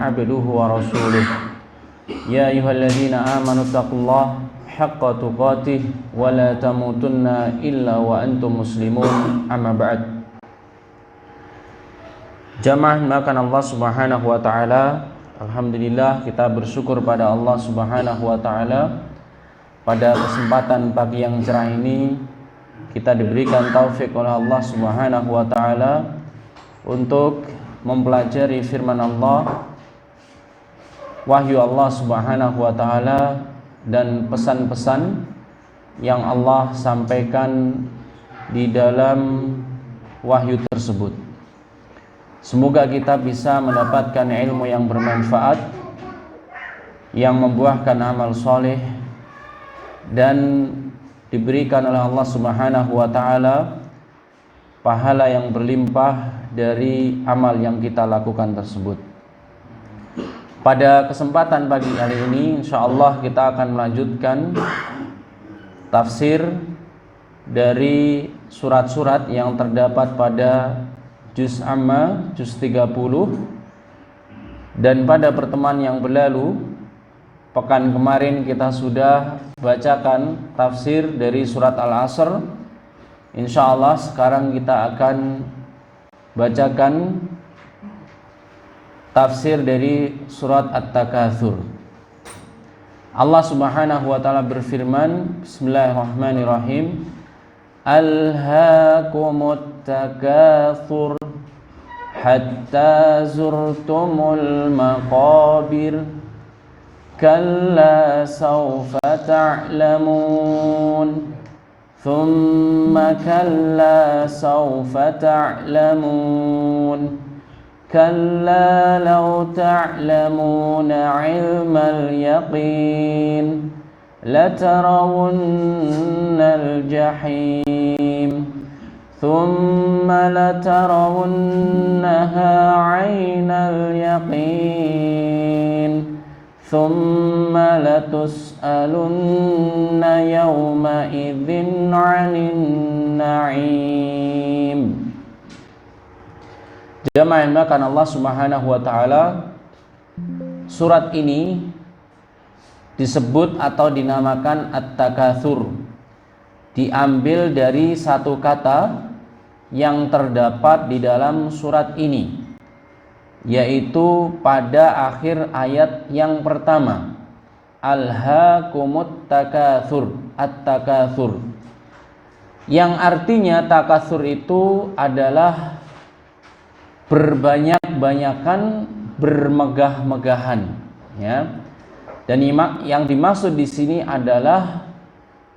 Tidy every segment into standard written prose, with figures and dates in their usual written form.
عبده ورسوله يا أيها الذين آمنوا اتقوا الله حق تقاته ولا تموتن إلا وأنتم مسلمون أما بعد. Jamaah makan Allah Subhanahu wa taala, alhamdulillah kita bersyukur pada Allah Subhanahu wa taala. Pada kesempatan pagi yang cerah ini kita diberikan taufik oleh Allah Subhanahu wa taala untuk mempelajari firman Allah, wahyu Allah Subhanahu wa taala, dan pesan-pesan yang Allah sampaikan di dalam wahyu tersebut. Semoga kita bisa mendapatkan ilmu yang bermanfaat, yang membuahkan amal soleh, dan diberikan oleh Allah Subhanahu wa taala pahala yang berlimpah dari amal yang kita lakukan tersebut. Pada kesempatan pagi hari ini insyaallah kita akan melanjutkan tafsir dari surat-surat yang terdapat pada Juz Amma, Juz 30. Dan pada pertemuan yang berlalu, pekan kemarin kita sudah bacakan tafsir dari surat Al-Asr. Insyaallah sekarang kita akan bacakan tafsir dari surat At-Takatsur. Allah Subhanahu wa taala berfirman, Bismillahirrahmanirrahim. Alhaakumut takatsur hatta zurtumul maqabir kalla sawfa ta'lamun thumma kalla sawfa ta'lamun kalla law ta'lamuna 'ilmal yaqin latarawunnal jahim thumma latarawunnaha 'ainal yaqin thumma latus'alunna yawma idzin 'anil na'im. Jamaah yang dimuliakan Allah Subhanahu wa taala, surat ini disebut atau dinamakan At-Takatsur, diambil dari satu kata yang terdapat di dalam surat ini, yaitu pada akhir ayat yang pertama, Alhaakumut takatsur, At-Takatsur, yang artinya takatsur itu adalah berbanyak-banyakan, bermegah-megahan, ya. Dan yang dimaksud di sini adalah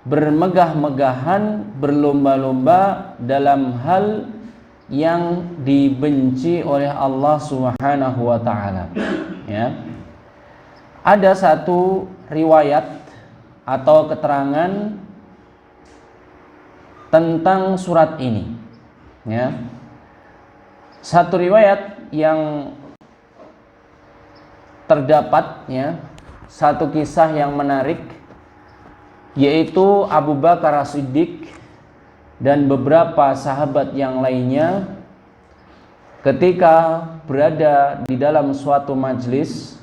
bermegah-megahan, berlomba-lomba dalam hal yang dibenci oleh Allah Subhanahu wa taala, ya. Ada satu riwayat atau keterangan tentang surat ini, ya. Satu riwayat yang terdapat, ya, satu kisah yang menarik, yaitu Abu Bakar As-Siddiq dan beberapa sahabat yang lainnya ketika berada di dalam suatu majelis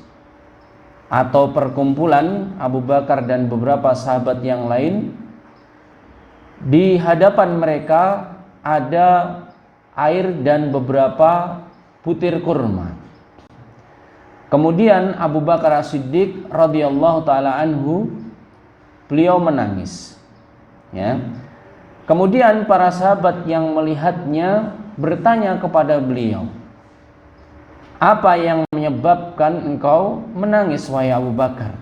atau perkumpulan, Abu Bakar dan beberapa sahabat yang lain, di hadapan mereka ada air dan beberapa butir kurma. Kemudian Abu Bakar As-Siddiq radhiyallahu taala anhu, beliau menangis, ya. Kemudian para sahabat yang melihatnya bertanya kepada beliau, "Apa yang menyebabkan engkau menangis, wahai Abu Bakar?"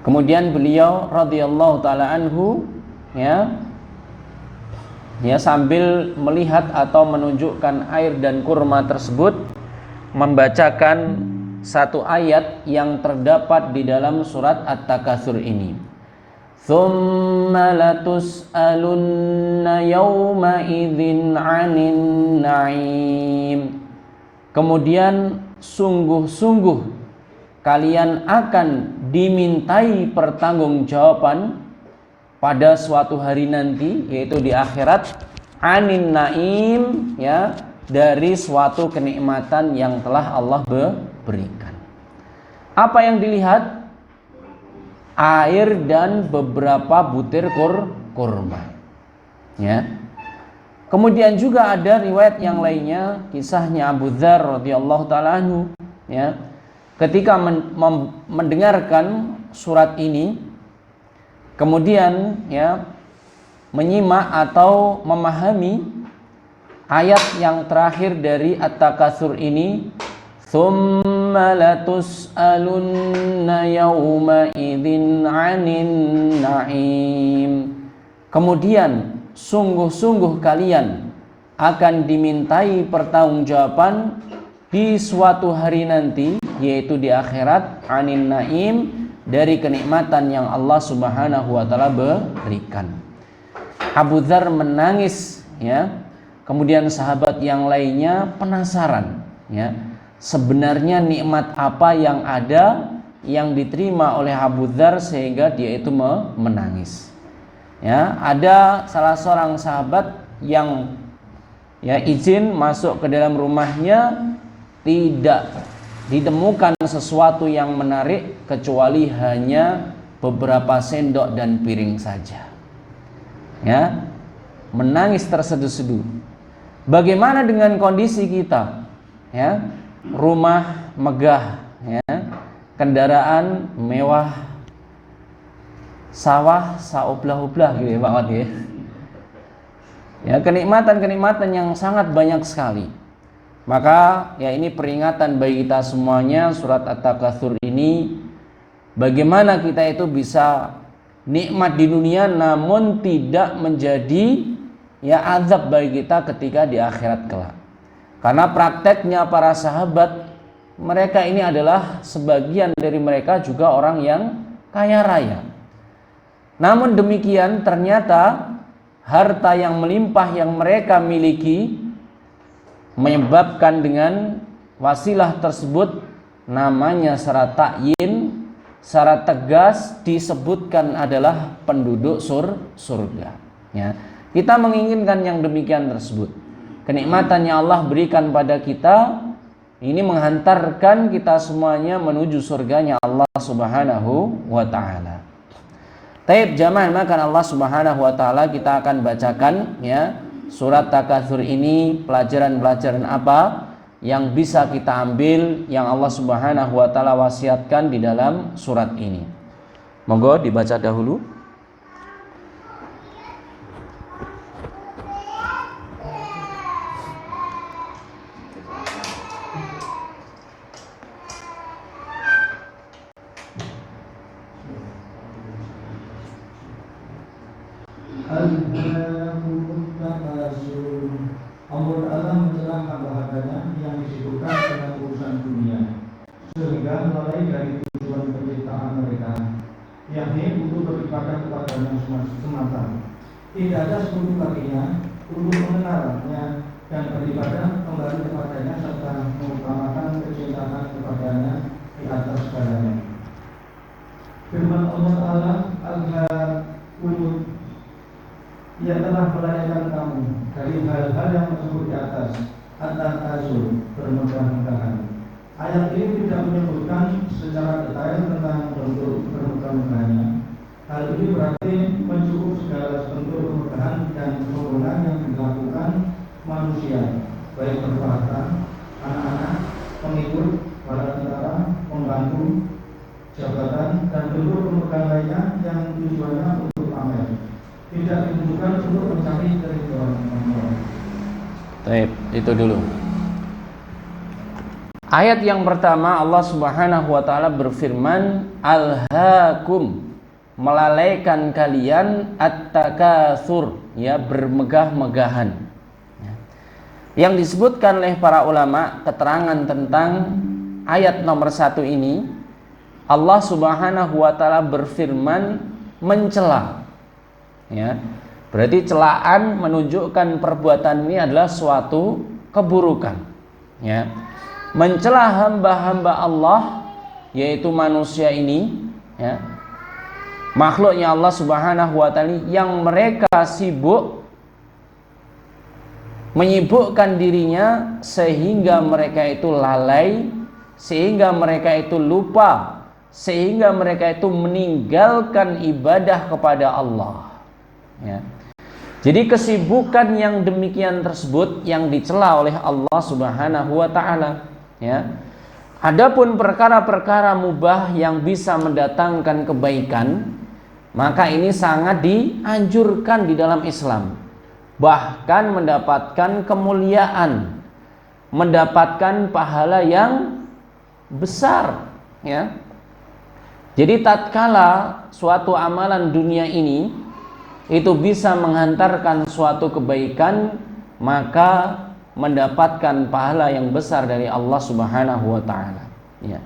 Kemudian beliau radhiyallahu taala anhu, ya, sambil melihat atau menunjukkan air dan kurma tersebut, membacakan satu ayat yang terdapat di dalam surat At-Takatsur ini. Tsumma latus'alunna yawma idzin 'anin na'im. Kemudian sungguh-sungguh kalian akan dimintai pertanggungjawaban pada suatu hari nanti, yaitu di akhirat, anin naim, ya, dari suatu kenikmatan yang telah Allah berikan. Apa yang dilihat? Air dan beberapa butir kurma. Ya. Kemudian juga ada riwayat yang lainnya, kisahnya Abu Dzar radhiyallahu taala anhu, ya. Ketika mendengarkan surat ini, kemudian ya menyimak atau memahami ayat yang terakhir dari At-Takatsur ini, tsumma latus'alunna yawma idzin 'anin na'im. Kemudian sungguh-sungguh kalian akan dimintai pertanggungjawaban di suatu hari nanti, yaitu di akhirat, 'anin na'im, dari kenikmatan yang Allah Subhanahu wa taala berikan. Abu Dzar menangis, ya. Kemudian sahabat yang lainnya penasaran, ya. Sebenarnya nikmat apa yang ada yang diterima oleh Abu Dzar sehingga dia itu menangis. Ya, ada salah seorang sahabat yang ya izin masuk ke dalam rumahnya, tidak ditemukan sesuatu yang menarik kecuali hanya beberapa sendok dan piring saja. Ya, menangis terseduh-seduh. Bagaimana dengan kondisi kita? Ya, rumah megah, ya, kendaraan mewah, sawah saublah-ublah gitu ya Pak Wad, ya. Ya, kenikmatan-kenikmatan yang sangat banyak sekali. Maka ya ini peringatan bagi kita semuanya, surat At-Takatsur ini, bagaimana kita itu bisa nikmat di dunia namun tidak menjadi ya azab bagi kita ketika di akhirat kelak. Karena prakteknya para sahabat, mereka ini adalah sebagian dari mereka juga orang yang kaya raya. Namun demikian ternyata harta yang melimpah yang mereka miliki menyebabkan dengan wasilah tersebut, namanya syarat ta'yin, syarat tegas disebutkan adalah penduduk surga. Ya. Kita menginginkan yang demikian tersebut. Kenikmatan yang Allah berikan pada kita ini menghantarkan kita semuanya menuju surganya Allah Subhanahu wa taala. Taib jamaah, maka Allah Subhanahu wa taala kita akan bacakan ya surat Takatsur ini, pelajaran-pelajaran apa yang bisa kita ambil yang Allah Subhanahu wa taala wasiatkan di dalam surat ini. Monggo dibaca dahulu. Allah Ta'ala mencelah hamba-hambanya yang disibukkan dengan urusan dunia, sehingga mulai dari tujuan penciptaan mereka, yakni untuk beribadah kepadanya semata. Tidak ada sekutu baginya untuk mengenalnya dan beribadah kembali kepadanya serta mengutamakan kecintaan kepadanya di atas segalanya. Firman Allah Ta'ala, Al-Qur'an, Ia telah melayani kamu dari hal-hal yang tersebut di atas, At-Takatsur, bermegah-megahan. Ayat ini tidak menyebutkan secara detail tentang bentuk bermegah-megahnya. Hal ini berarti mencukup segala bentuk kemegahan dan kemuliaan yang dilakukan manusia, baik berbahasa, anak-anak, pengikut, para tentara, pembantu, jabatan, dan bentuk kemegahan lainnya yang tujuannya untuk pamer, tidak ditujukan untuk mencari keridhaan Allah. Baik, itu dulu. Ayat yang pertama Allah Subhanahu wa taala berfirman, Alhaakum, melalaikan kalian at-takatsur, ya, bermegah-megahan. Yang disebutkan oleh para ulama keterangan tentang ayat nomor 1 ini, Allah Subhanahu wa taala berfirman mencela. Ya. Berarti celaan menunjukkan perbuatan ini adalah suatu keburukan. Ya. Mencela hamba-hamba Allah, yaitu manusia ini, ya, makhluknya Allah Subhanahu wa taala yang mereka sibuk menyibukkan dirinya sehingga mereka itu lalai, sehingga mereka itu lupa, sehingga mereka itu meninggalkan ibadah kepada Allah. Ya. Jadi kesibukan yang demikian tersebut yang dicela oleh Allah Subhanahu wa taala, ya. Adapun perkara-perkara mubah yang bisa mendatangkan kebaikan, maka ini sangat dianjurkan di dalam Islam. Bahkan mendapatkan kemuliaan, mendapatkan pahala yang besar, ya. Jadi tatkala suatu amalan dunia ini itu bisa menghantarkan suatu kebaikan, maka mendapatkan pahala yang besar dari Allah Subhanahu wa taala, ya.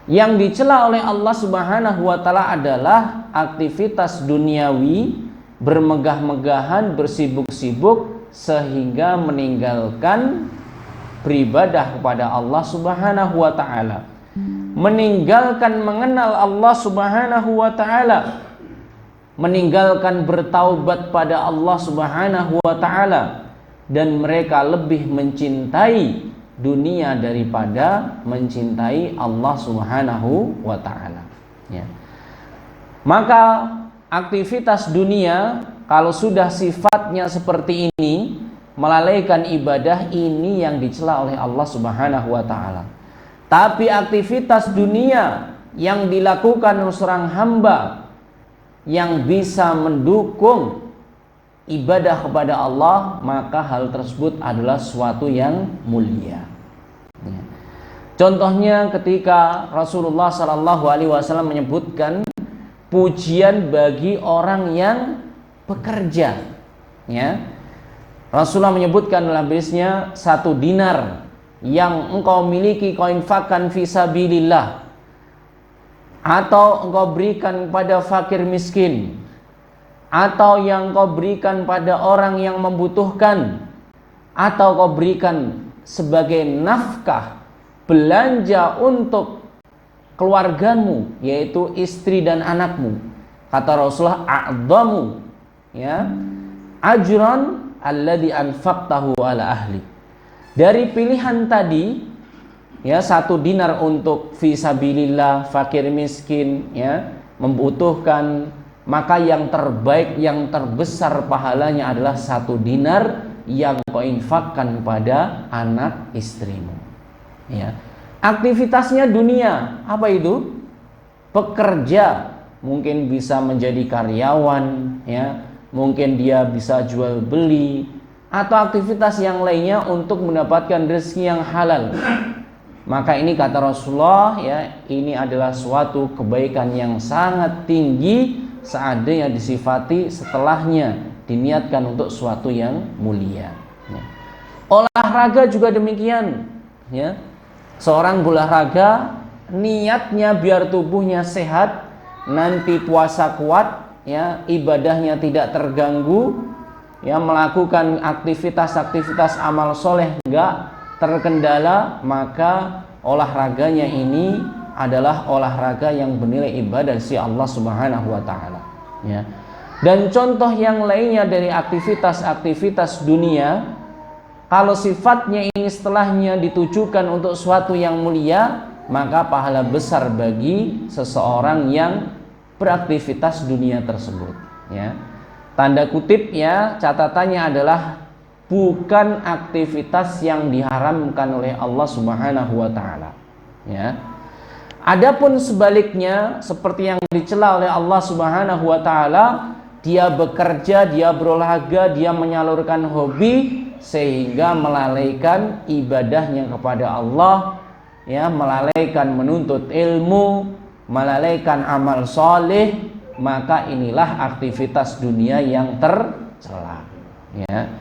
Yang dicela oleh Allah Subhanahu wa taala adalah aktivitas duniawi, bermegah-megahan, bersibuk-sibuk sehingga meninggalkan beribadah kepada Allah Subhanahu wa taala, meninggalkan mengenal Allah Subhanahu wa taala, meninggalkan bertaubat pada Allah Subhanahu wa taala, dan mereka lebih mencintai dunia daripada mencintai Allah Subhanahu wa taala, ya. Maka aktivitas dunia kalau sudah sifatnya seperti ini, melalaikan ibadah, ini yang dicela oleh Allah Subhanahu wa taala. Tapi aktivitas dunia yang dilakukan oleh seorang hamba yang bisa mendukung ibadah kepada Allah, maka hal tersebut adalah suatu yang mulia. Ya. Contohnya ketika Rasulullah SAW menyebutkan pujian bagi orang yang bekerja, ya. Rasulullah menyebutkan dalam hadisnya, 1 dinar yang engkau miliki kau infakkan fisabilillah, atau engkau berikan kepada fakir miskin, atau yang kau berikan pada orang yang membutuhkan, atau kau berikan sebagai nafkah belanja untuk keluargamu, yaitu istri dan anakmu. Kata Rasulullah, a'dhamu, ya, ajran alladhi anfaqtahu ala ahli. Dari pilihan tadi, ya, 1 dinar untuk fisabilillah, fakir miskin, ya, membutuhkan, maka yang terbaik, yang terbesar pahalanya adalah 1 dinar yang kau infakkan pada anak istrimu, ya. Aktivitasnya dunia, apa itu? Pekerja, mungkin bisa menjadi karyawan, ya, mungkin dia bisa jual beli, atau aktivitas yang lainnya untuk mendapatkan rezeki yang halal. Maka ini kata Rasulullah, ya, ini adalah suatu kebaikan yang sangat tinggi, seandainya disifati setelahnya diniatkan untuk suatu yang mulia, ya. Olahraga juga demikian, ya. Seorang berolahraga niatnya biar tubuhnya sehat, nanti puasa kuat, ya, ibadahnya tidak terganggu, ya, melakukan aktivitas-aktivitas amal soleh enggak terkendala, maka olahraganya ini adalah olahraga yang bernilai ibadah si Allah Subhanahu wa taala, ya. Dan contoh yang lainnya dari aktivitas-aktivitas dunia, kalau sifatnya ini setelahnya ditujukan untuk suatu yang mulia, maka pahala besar bagi seseorang yang beraktivitas dunia tersebut, ya. Tanda kutip, ya, catatannya adalah bukan aktivitas yang diharamkan oleh Allah Subhanahu wa taala, ya. Adapun sebaliknya, seperti yang dicela oleh Allah Subhanahu wa taala, dia bekerja, dia berolahraga, dia menyalurkan hobi sehingga melalaikan ibadahnya kepada Allah, ya, melalaikan menuntut ilmu, melalaikan amal soleh, maka inilah aktivitas dunia yang tercela, ya.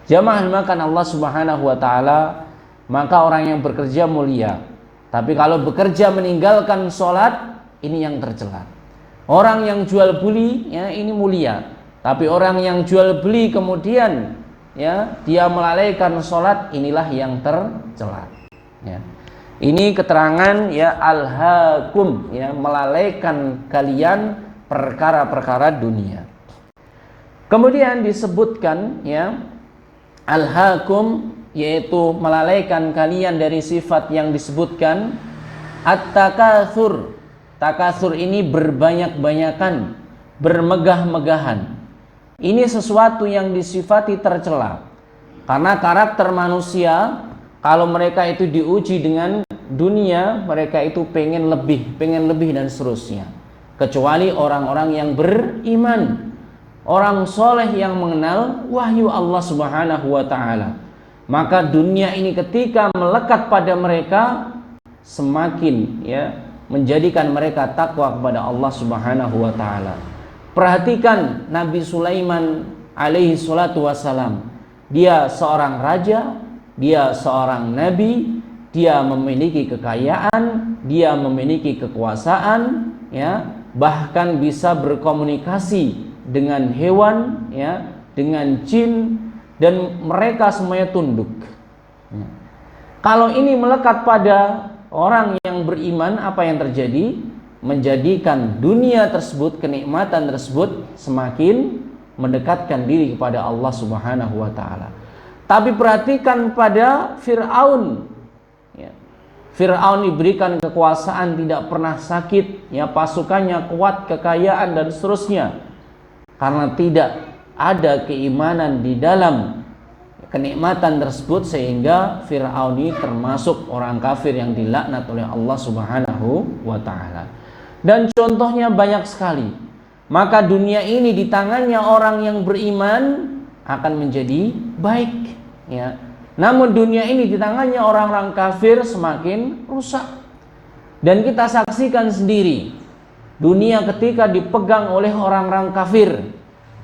Jamaah makan Allah Subhanahu wa taala, maka orang yang bekerja mulia. Tapi kalau bekerja meninggalkan sholat, ini yang tercela. Orang yang jual beli, ya, ini mulia. Tapi orang yang jual beli kemudian, ya, dia melalaikan sholat, inilah yang tercela, ya. Ini keterangan, ya, alhaakum, ya, melalaikan kalian perkara-perkara dunia. Kemudian disebutkan, ya, alhaakum, yaitu melalaikan kalian dari sifat yang disebutkan. At-takatsur, takatsur ini berbanyak-banyakan, bermegah-megahan. Ini sesuatu yang disifati tercela. Karena karakter manusia, kalau mereka itu diuji dengan dunia, mereka itu pengen lebih dan seterusnya. Kecuali orang-orang yang beriman, orang soleh yang mengenal wahyu Allah Subhanahu wa ta'ala. Maka dunia ini ketika melekat pada mereka, semakin menjadikan mereka takwa kepada Allah Subhanahu wa ta'ala. Perhatikan Nabi Sulaiman alaihi salatu wassalam. Dia seorang raja, dia seorang nabi, dia memiliki kekayaan, dia memiliki kekuasaan, bahkan bisa berkomunikasi dengan hewan, dengan jin, dan mereka semuanya tunduk. Kalau ini melekat pada orang yang beriman, apa yang terjadi? Menjadikan dunia tersebut, kenikmatan tersebut semakin mendekatkan diri kepada Allah Subhanahu wa ta'ala. Tapi perhatikan pada Fir'aun. Fir'aun diberikan kekuasaan, tidak pernah sakit, pasukannya kuat, kekayaan dan seterusnya. Karena tidak ada keimanan di dalam kenikmatan tersebut, sehingga Fir'aun ini termasuk orang kafir yang dilaknat oleh Allah Subhanahu wa ta'ala. Dan contohnya banyak sekali. Maka dunia ini di tangannya orang yang beriman akan menjadi baik, Namun dunia ini di tangannya orang-orang kafir semakin rusak. Dan kita saksikan sendiri, dunia ketika dipegang oleh orang-orang kafir,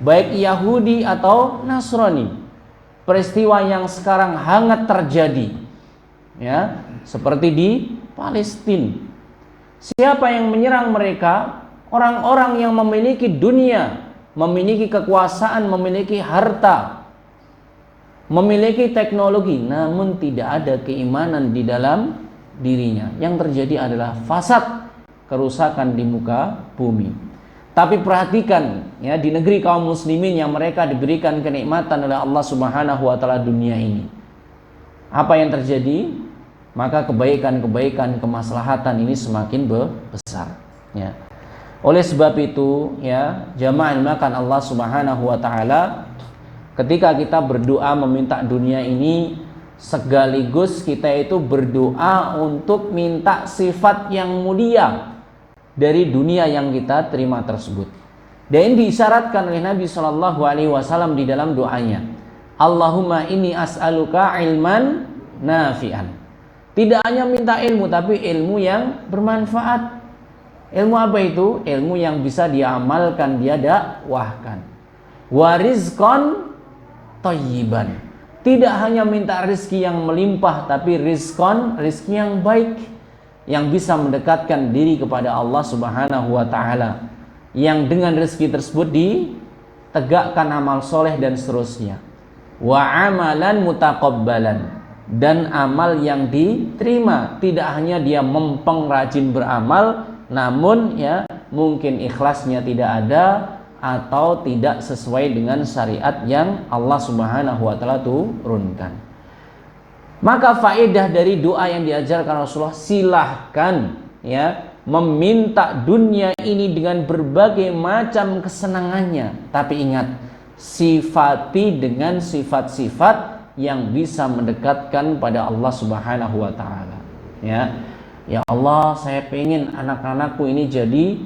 baik Yahudi atau Nasrani, peristiwa yang sekarang hangat terjadi, seperti di Palestina. Siapa yang menyerang mereka? Orang-orang yang memiliki dunia, memiliki kekuasaan, memiliki harta, memiliki teknologi, namun tidak ada keimanan di dalam dirinya. Yang terjadi adalah fasad, kerusakan di muka bumi. Tapi perhatikan, di negeri kaum muslimin yang mereka diberikan kenikmatan oleh Allah Subhanahu wa ta'ala dunia ini, apa yang terjadi? Maka kebaikan-kebaikan, kemaslahatan ini semakin besar, Oleh sebab itu, jamaah dimuliakan Allah Subhanahu wa ta'ala, ketika kita berdoa meminta dunia ini, sekaligus kita itu berdoa untuk minta sifat yang mulia dari dunia yang kita terima tersebut. Dan ini diisyaratkan oleh Nabi SAW di dalam doanya. Allahumma inni as'aluka ilman nafi'an. Tidak hanya minta ilmu, tapi ilmu yang bermanfaat. Ilmu apa itu? Ilmu yang bisa dia amalkan, dia dakwahkan. Wa rizqan thayyiban. Tidak hanya minta rizki yang melimpah, tapi rizki yang baik, yang bisa mendekatkan diri kepada Allah Subhanahu wa ta'ala, yang dengan rizki tersebut ditegakkan amal soleh dan seterusnya. Wa amalan mutaqabbalan, dan amal yang diterima. Tidak hanya dia mempeng rajin beramal, namun mungkin ikhlasnya tidak ada, atau tidak sesuai dengan syariat yang Allah Subhanahu wa ta'ala turunkan. Maka faedah dari doa yang diajarkan Rasulullah, silahkan meminta dunia ini dengan berbagai macam kesenangannya, tapi ingat, sifati dengan sifat-sifat yang bisa mendekatkan pada Allah Subhanahu wa ta'ala. Ya Allah, saya pengen anak-anakku ini jadi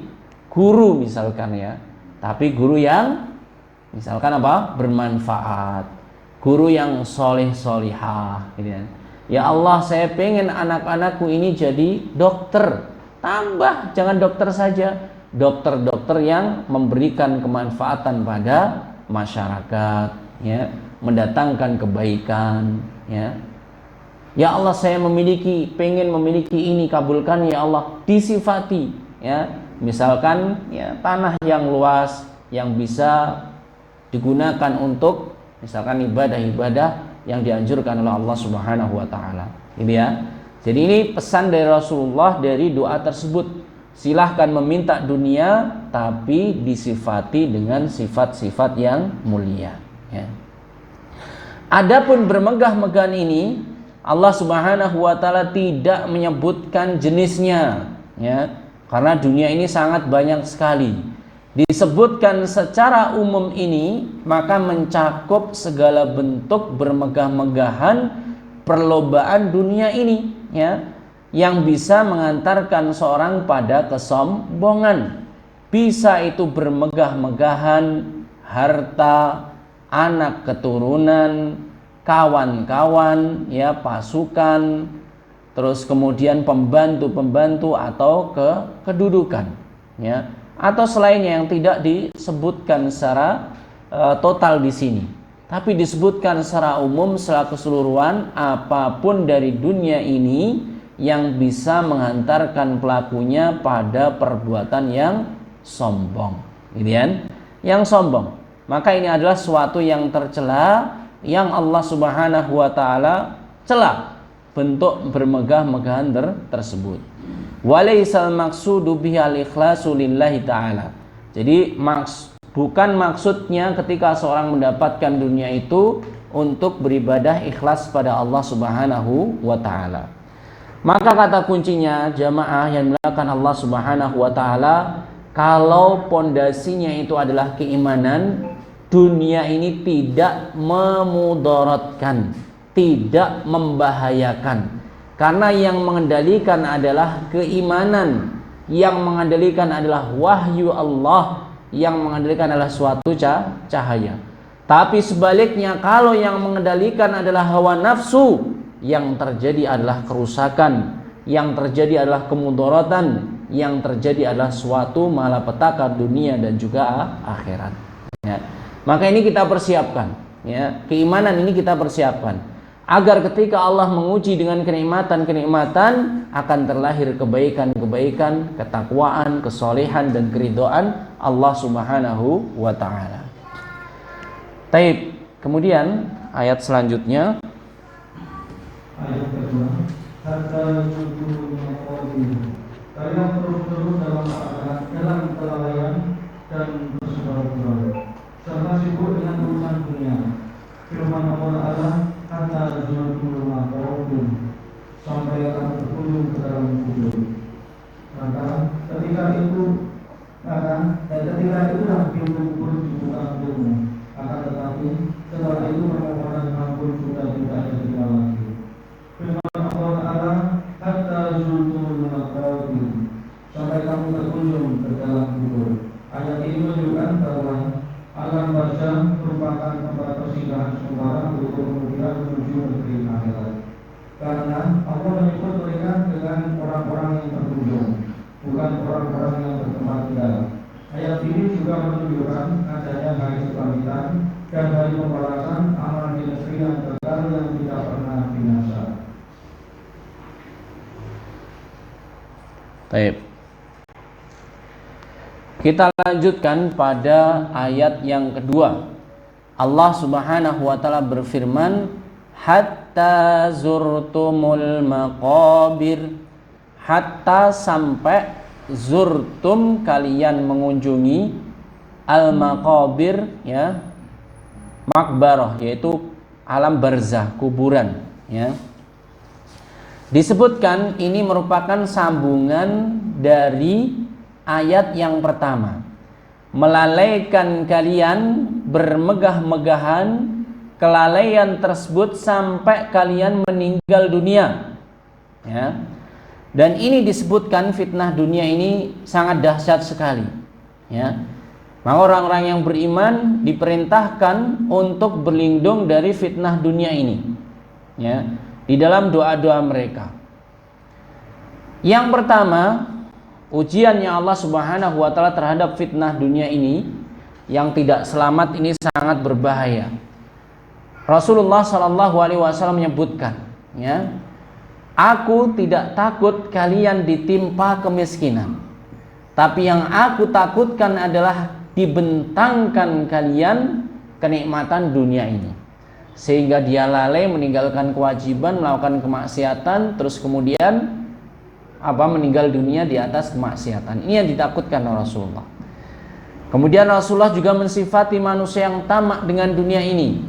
guru misalkan, tapi guru yang misalkan apa? Bermanfaat, guru yang soleh-solihah, Ya Allah, saya pengen anak-anakku ini jadi dokter. Tambah, jangan dokter saja, dokter-dokter yang memberikan kemanfaatan pada masyarakat, mendatangkan kebaikan, Ya Allah, saya pengen memiliki ini, kabulkan ya Allah. Disifati, misalkan tanah yang luas yang bisa digunakan untuk misalkan ibadah-ibadah yang dianjurkan oleh Allah Subhanahu wa ta'ala. Jadi ini pesan dari Rasulullah dari doa tersebut. Silahkan meminta dunia, tapi disifati dengan sifat-sifat yang mulia. Adapun bermegah-megahan ini Allah Subhanahu wa taala tidak menyebutkan jenisnya, ya. Karena dunia ini sangat banyak sekali. Disebutkan secara umum ini maka mencakup segala bentuk bermegah-megahan perlombaan dunia ini, ya, yang bisa mengantarkan seorang pada kesombongan. Bisa itu bermegah-megahan harta, anak keturunan, kawan-kawan, ya, pasukan, terus kemudian pembantu-pembantu atau kedudukan, ya, atau selainnya yang tidak disebutkan secara total di sini, tapi disebutkan secara umum, secara keseluruhan, apapun dari dunia ini yang bisa menghantarkan pelakunya pada perbuatan yang sombong, gitu kan? Yang sombong, maka ini adalah suatu yang tercela, yang Allah Subhanahu wa taala cela bentuk bermegah-megahan tersebut. Walaisal maqsudu bihal ikhlasu lillahi taala. Jadi bukan maksudnya ketika seorang mendapatkan dunia itu untuk beribadah ikhlas pada Allah Subhanahu wa taala. Maka kata kuncinya jamaah yang dimuliakan Allah Subhanahu wa taala, kalau pondasinya itu adalah keimanan, dunia ini tidak memudaratkan, tidak membahayakan. Karena yang mengendalikan adalah keimanan, yang mengendalikan adalah wahyu Allah, yang mengendalikan adalah suatu cahaya. Tapi sebaliknya, kalau yang mengendalikan adalah hawa nafsu, yang terjadi adalah kerusakan, yang terjadi adalah kemudaratan, yang terjadi adalah suatu malapetaka dunia dan juga akhirat, ya. Maka ini kita persiapkan, ya. Keimanan ini kita persiapkan agar ketika Allah menguji dengan kenikmatan-kenikmatan akan terlahir kebaikan-kebaikan, ketakwaan, kesolehan dan keridhaan Allah Subhanahu wa taala. Taib. Kemudian ayat selanjutnya, ayat kedua, hatta kalian terus-terus dalam kelalaian dan bersebar-sebar serta sibuk dengan urusan dunia. Firman Allah, hatta zulmul maqabun, sampai kamu berkunjung ke dalam kubur. Ketika itulah pintu kubur dibuka untukmu. Akan tetapi setelah itu permohonan ampun sudah tidak ada di lagi. Firman Allah, hatta zulmul maqabun, sampai kamu berkunjung ke dalam kubur. Ayat ini menunjukkan bahwa alam barzah merupakan tempat persinggahan sementara untuk kemudian menuju negeri akhirat. Karena Allah menyebut mereka dengan orang-orang yang berkunjung, bukan orang-orang yang bertempat tinggal. Ayat ini juga menunjukkan adanya hari kebangkitan dan hari pembalasan amalan di negeri yang kekal yang tidak pernah binasa. Baik. Kita lanjutkan pada ayat yang kedua. Allah Subhanahu wa taala berfirman, hatta zurtumul maqabir, hatta sampai zurtum kalian mengunjungi al maqabir, ya, makbarah, yaitu alam barzah, kuburan, ya. Disebutkan ini merupakan sambungan dari ayat yang pertama, melalaikan kalian bermegah-megahan, kelalaian tersebut sampai kalian meninggal dunia, ya. Dan ini disebutkan fitnah dunia ini sangat dahsyat sekali, ya. Maka orang-orang yang beriman diperintahkan untuk berlindung dari fitnah dunia ini, ya, di dalam doa-doa mereka. Yang pertama, ujiannya Allah Subhanahu wa taala terhadap fitnah dunia ini yang tidak selamat ini sangat berbahaya. Rasulullah sallallahu alaihi wasallam menyebutkan, ya, aku tidak takut kalian ditimpa kemiskinan, tapi yang aku takutkan adalah dibentangkan kalian kenikmatan dunia ini, sehingga dia lalai meninggalkan kewajiban, melakukan kemaksiatan, terus kemudian meninggal dunia di atas kemaksiatan. Ini yang ditakutkan oleh Rasulullah. Kemudian Rasulullah juga mensifati manusia yang tamak dengan dunia ini,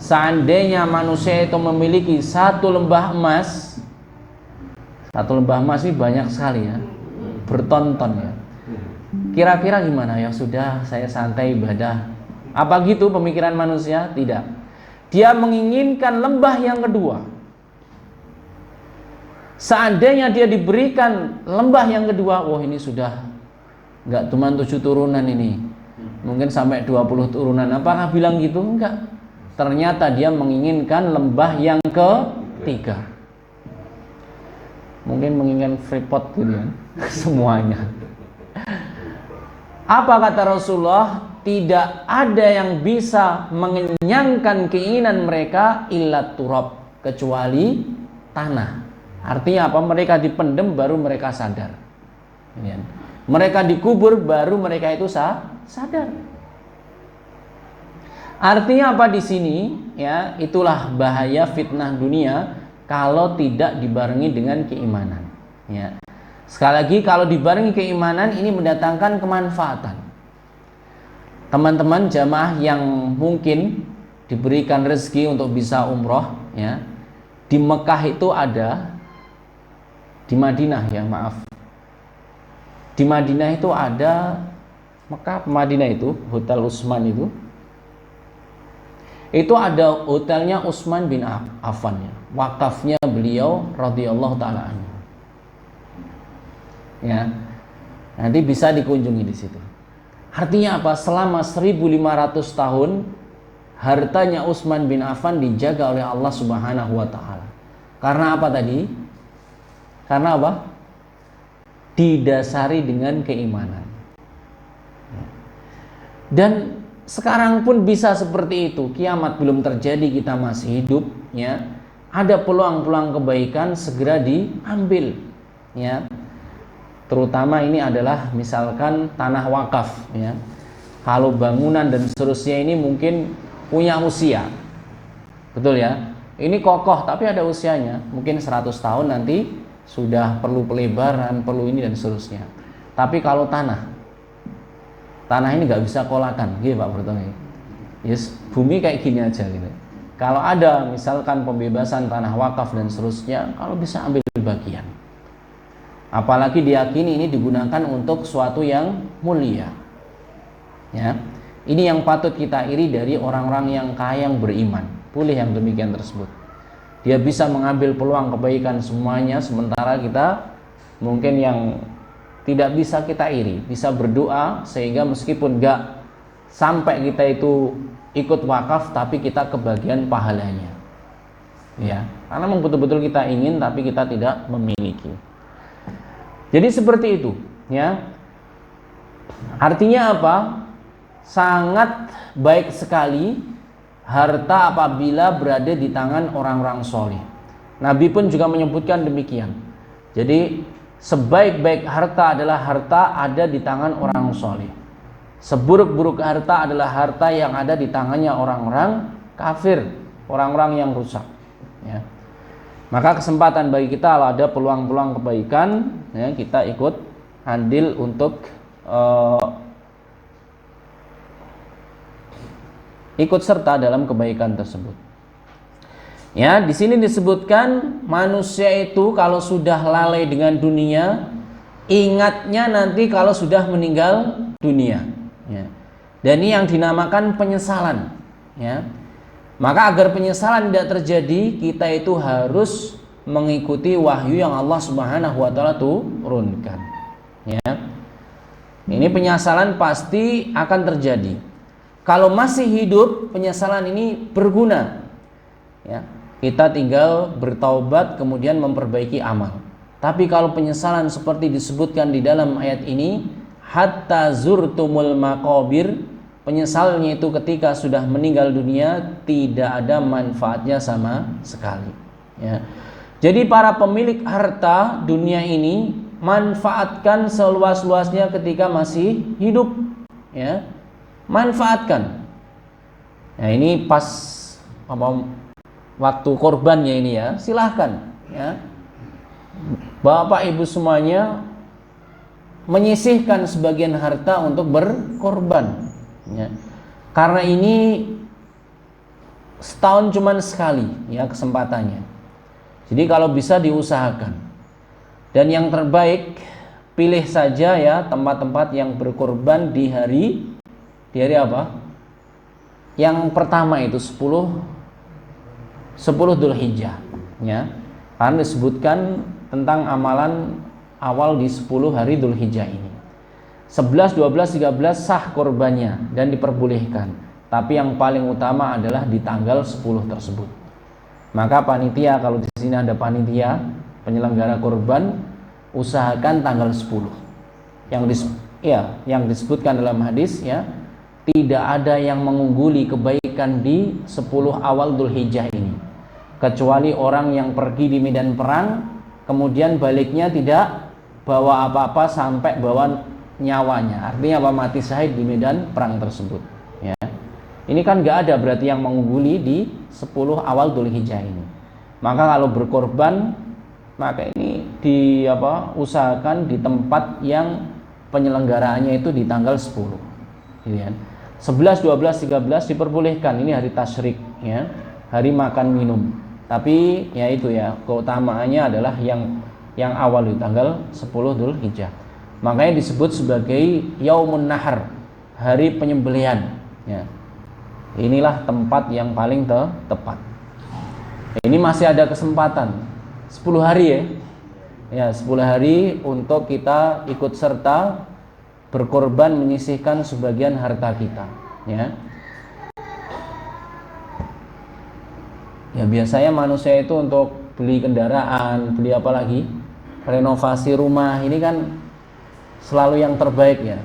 seandainya manusia itu memiliki satu lembah emas ini banyak sekali ya, bertonton ya. Kira-kira gimana? Ya sudah, saya santai ibadah. Apa gitu pemikiran manusia? Tidak. Dia menginginkan lembah yang kedua. Seandainya dia diberikan lembah yang kedua, wah ini sudah nggak cuma 7 turunan ini, mungkin sampai 20 turunan. Apakah bilang gitu? Enggak. Ternyata dia menginginkan lembah yang ketiga. Mungkin menginginkan Freeport gitu ya. Semuanya. Apa kata Rasulullah? Tidak ada yang bisa mengenyangkan keinginan mereka illa turab, kecuali tanah. Artinya apa? Mereka dipendem baru mereka sadar. Mereka dikubur baru mereka itu sadar. Artinya apa di sini? Ya, itulah bahaya fitnah dunia kalau tidak dibarengi dengan keimanan. Ya. Sekali lagi, kalau dibarengi keimanan ini mendatangkan kemanfaatan. Teman-teman jamaah yang mungkin diberikan rezeki untuk bisa umroh, ya, di Mekah itu ada, di Madinah ya maaf, di Madinah itu ada, Mekah Madinah itu Hotel Utsman itu ada hotelnya Utsman bin Affan ya, wakafnya beliau radhiyallahu taala anhu. Ya, nanti bisa dikunjungi di situ. Artinya apa? Selama 1500 tahun hartanya Utsman bin Affan dijaga oleh Allah Subhanahu wa taala. Karena apa tadi? Karena apa? Didasari dengan keimanan. Dan sekarang pun bisa seperti itu. Kiamat belum terjadi, kita masih hidup, ya. Ada peluang-peluang kebaikan segera diambil, ya. Terutama ini adalah misalkan tanah wakaf, ya. Kalau bangunan dan seterusnya ini mungkin punya usia, betul ya. Ini kokoh tapi ada usianya, mungkin 100 tahun nanti sudah perlu pelebaran, perlu ini dan seterusnya. Tapi kalau tanah ini nggak bisa kolakan, gitu Pak Bertongi. Yes, bumi kayak gini aja gitu. Kalau ada misalkan pembebasan tanah wakaf dan seterusnya, kalau bisa ambil bagian. Apalagi diyakini ini digunakan untuk suatu yang mulia. Ya, ini yang patut kita iri dari orang-orang yang kaya yang beriman. Boleh yang demikian tersebut. Dia bisa mengambil peluang kebaikan semuanya, sementara kita mungkin yang tidak bisa kita iri, bisa berdoa sehingga meskipun gak sampai kita itu ikut wakaf, tapi kita kebagian pahalanya. Ya, karena memang betul-betul kita ingin tapi kita tidak memiliki. Jadi seperti itu, ya. Artinya apa? Sangat baik sekali harta apabila berada di tangan orang-orang soleh. Nabi pun juga menyebutkan demikian. Jadi sebaik-baik harta adalah harta ada di tangan orang soleh. Seburuk-buruk harta adalah harta yang ada di tangannya orang-orang kafir, orang-orang yang rusak. Ya. Maka kesempatan bagi kita kalau ada peluang-peluang kebaikan, ya, kita ikut andil untuk ikut serta dalam kebaikan tersebut. Ya, di sini disebutkan manusia itu kalau sudah lalai dengan dunia, ingatnya nanti kalau sudah meninggal dunia. Ya. Dan ini yang dinamakan penyesalan. Ya. Maka agar penyesalan tidak terjadi, kita itu harus mengikuti wahyu yang Allah Subhanahu wa taala turunkan. Ya. Ini penyesalan pasti akan terjadi. Kalau masih hidup, penyesalan ini berguna. Ya. Kita tinggal bertaubat kemudian memperbaiki amal. Tapi kalau penyesalan seperti disebutkan di dalam ayat ini, hatta zurtumul maqabir, penyesalnya itu ketika sudah meninggal dunia tidak ada manfaatnya sama sekali. Ya. Jadi para pemilik harta dunia ini manfaatkan seluas-luasnya ketika masih hidup. Ya. Manfaatkan. Nah ini pas waktu korbannya ini ya, silahkan. Ya. Bapak ibu semuanya menyisihkan sebagian harta untuk berkorban. Ya. Karena ini setahun cuman sekali ya kesempatannya. Jadi kalau bisa diusahakan. Dan yang terbaik pilih saja ya tempat-tempat yang berkorban di hari apa? Yang pertama itu 10 Dzulhijjah ya. Karena disebutkan tentang amalan awal di 10 hari Dzulhijjah ini. 11, 12, 13 sah korbannya dan diperbolehkan. Tapi yang paling utama adalah di tanggal 10 tersebut. Maka panitia, kalau di sini ada panitia penyelenggara korban, usahakan tanggal 10. Yang disebutkan dalam hadis ya, tidak ada yang mengungguli kebaikan di 10 awal Dzulhijjah ini, kecuali orang yang pergi di medan perang, kemudian baliknya tidak bawa apa-apa sampai bawa nyawanya. Artinya apa? Mati syahid di medan perang tersebut ya. Ini kan nggak ada berarti yang mengungguli di 10 awal Dzulhijjah ini. Maka kalau berkorban, maka ini usahakan di tempat yang penyelenggaraannya itu di tanggal 10 gitu kan. 11, 12, 13 diperbolehkan, ini hari tasyrik ya, hari makan minum. Tapi ya itu ya, keutamaannya adalah yang awal di tanggal 10 Dzulhijjah. Makanya disebut sebagai Yaumun Nahar, hari penyembelihan ya. Inilah tempat yang paling tepat. Ini masih ada kesempatan 10 hari ya. Ya, 10 hari untuk kita ikut serta berkorban menyisihkan sebagian harta kita ya. Ya biasanya manusia itu untuk beli kendaraan, beli apa lagi? Renovasi rumah, ini kan selalu yang terbaik ya.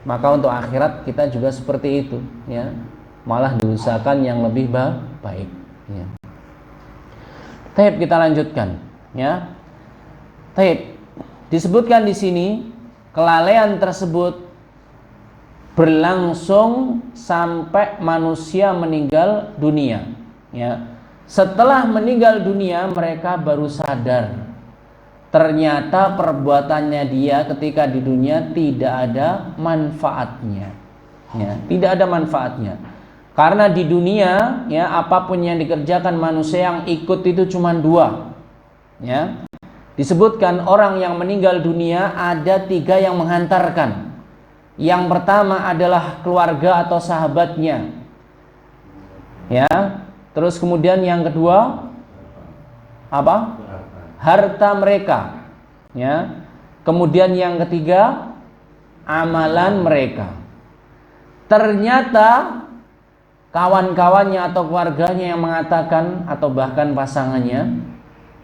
Maka untuk akhirat kita juga seperti itu ya. Malah diusahakan yang lebih baik ya. Taib, kita lanjutkan ya. Taib, disebutkan di sini kelalaian tersebut berlangsung sampai manusia meninggal dunia ya. Setelah meninggal dunia mereka baru sadar ternyata perbuatannya dia ketika di dunia tidak ada manfaatnya ya, tidak ada manfaatnya. Karena di dunia ya, apapun yang dikerjakan manusia yang ikut itu cuma 2 ya. Disebutkan orang yang meninggal dunia ada 3 yang menghantarkan. Yang pertama adalah keluarga atau sahabatnya ya. Terus kemudian yang kedua apa? Harta mereka ya. Kemudian yang ketiga amalan mereka. Ternyata kawan-kawannya atau keluarganya yang mengatakan, atau bahkan pasangannya,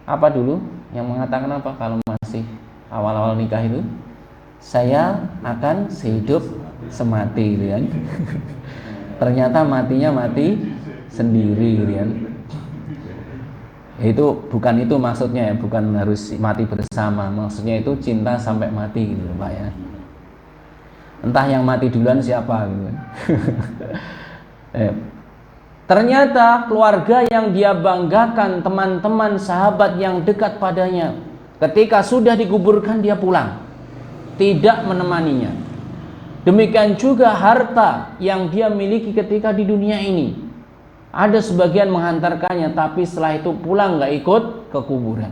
apa dulu yang mengatakan apa kalau masih awal-awal nikah itu? Saya akan sehidup semati gitu kan. Ternyata matinya mati sendiri gitu kan. Itu bukan itu maksudnya ya, bukan harus mati bersama. Maksudnya itu cinta sampai mati gitu Pak ya. Entah yang mati duluan siapa gitu kan. Ternyata keluarga yang dia banggakan, teman-teman, sahabat yang dekat padanya, ketika sudah dikuburkan dia pulang, tidak menemaninya. Demikian juga harta yang dia miliki ketika di dunia ini, ada sebagian menghantarkannya, tapi setelah itu pulang nggak ikut ke kuburan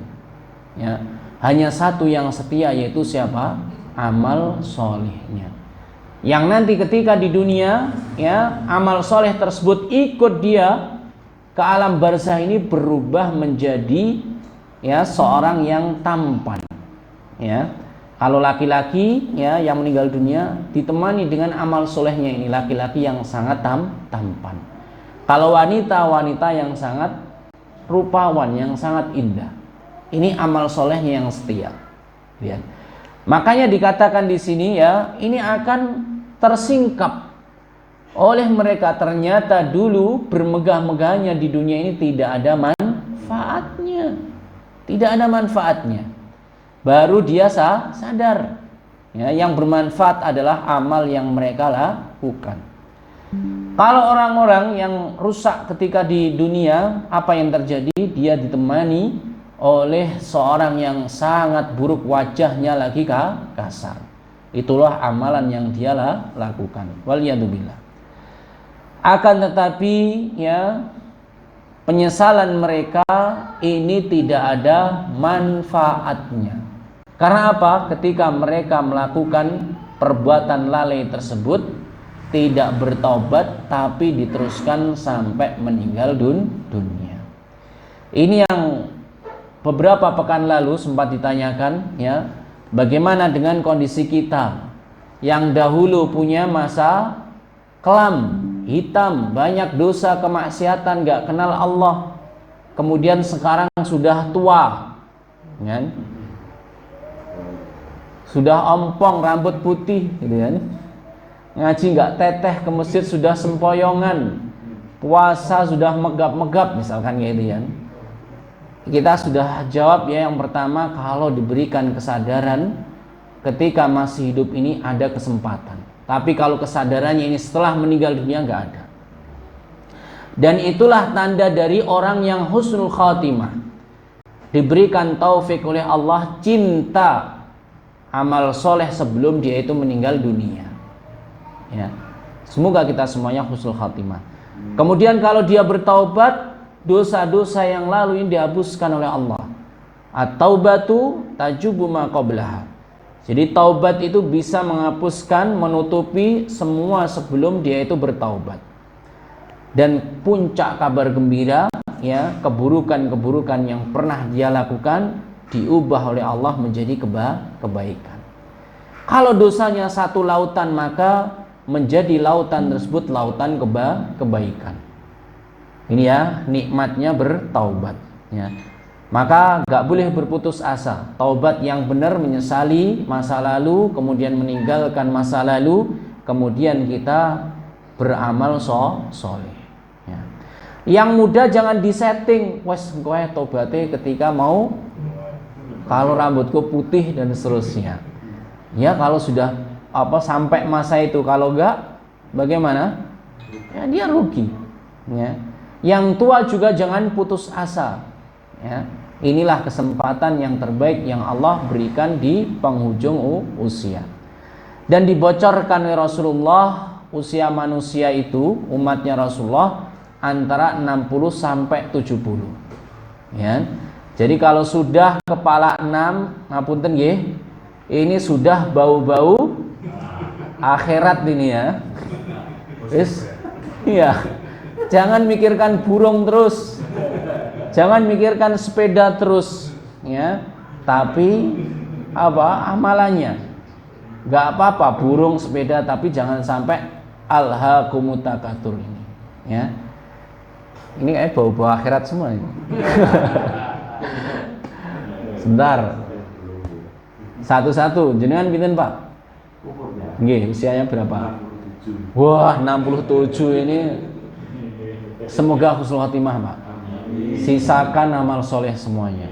ya. Hanya satu yang setia, yaitu siapa? Amal solehnya, yang nanti ketika di dunia ya, amal soleh tersebut ikut dia ke alam barzah ini, berubah menjadi ya seorang yang tampan ya. Kalau laki-laki ya yang meninggal dunia ditemani dengan amal solehnya ini, laki-laki yang sangat tampan. Kalau wanita yang sangat rupawan, yang sangat indah, ini amal solehnya yang setia ya. Makanya dikatakan di sini ya, ini akan tersingkap oleh mereka. Ternyata dulu bermegah-megahnya di dunia ini tidak ada manfaatnya, tidak ada manfaatnya. Baru dia sadar ya, yang bermanfaat adalah amal yang mereka lakukan. Kalau orang-orang yang rusak ketika di dunia, apa yang terjadi? Dia ditemani oleh seorang yang sangat buruk, wajahnya lagi kasar. Itulah amalan yang dia lakukan. Waliyadzubillah. Akan tetapi ya, penyesalan mereka ini tidak ada manfaatnya. Karena apa? Ketika mereka melakukan perbuatan lalai tersebut, tidak bertaubat tapi diteruskan sampai meninggal dunia. Ini yang beberapa pekan lalu sempat ditanyakan, ya, bagaimana dengan kondisi kita yang dahulu punya masa kelam, hitam, banyak dosa kemaksiatan, gak kenal Allah, kemudian sekarang sudah tua, kan? Sudah ompong, rambut putih, gitu kan? Ngaji gak teteh, ke masjid sudah sempoyongan, puasa sudah megap-megap, misalkan gitu kan. Kita sudah jawab, ya, yang pertama, kalau diberikan kesadaran ketika masih hidup ini ada kesempatan. Tapi kalau kesadarannya ini setelah meninggal dunia nggak ada. Dan itulah tanda dari orang yang husnul khatimah, diberikan taufik oleh Allah cinta amal soleh sebelum dia itu meninggal dunia, ya. Semoga kita semuanya husnul khatimah. Kemudian kalau dia bertaubat, dosa-dosa yang lalu ini dihapuskan oleh Allah. At-taubatu tajubu ma qablaha. Jadi taubat itu bisa menghapuskan, menutupi semua sebelum dia itu bertaubat. Dan puncak kabar gembira, ya, keburukan-keburukan yang pernah dia lakukan diubah oleh Allah menjadi kebaikan. Kalau dosanya satu lautan, maka menjadi lautan tersebut lautan kebaikan. Ini, ya, nikmatnya bertaubat, ya. Maka gak boleh berputus asa. Taubat yang benar menyesali masa lalu, kemudian meninggalkan masa lalu, kemudian kita beramal soleh, ya. Yang muda jangan disetting, wes kowe tobatnya ketika mau, kalau rambutku putih dan seterusnya. Ya, kalau sudah sampai masa itu, kalau enggak bagaimana? Ya, dia rugi, ya. Yang tua juga jangan putus asa, ya. Inilah kesempatan yang terbaik yang Allah berikan di penghujung usia. Dan dibocorkan oleh Rasulullah, usia manusia itu, umatnya Rasulullah, antara 60 sampai 70, ya. Jadi kalau sudah kepala 6, ngapunten nggih, ini sudah bau-bau akhirat ini, ya. Wis, iya. Jangan mikirkan burung terus, jangan mikirkan sepeda terus, ya. Tapi amalannya. Gak apa-apa burung, sepeda, tapi jangan sampai alhaakumut takatsur ini, ya. Ini kayak bau-bau akhirat semua ini. Sebentar. Satu-satu. Jenengan pinten, Pak? Nggih, usianya berapa? Wah, 67 ini. Semoga husnul khotimah, Pak. Sisakan amal soleh semuanya.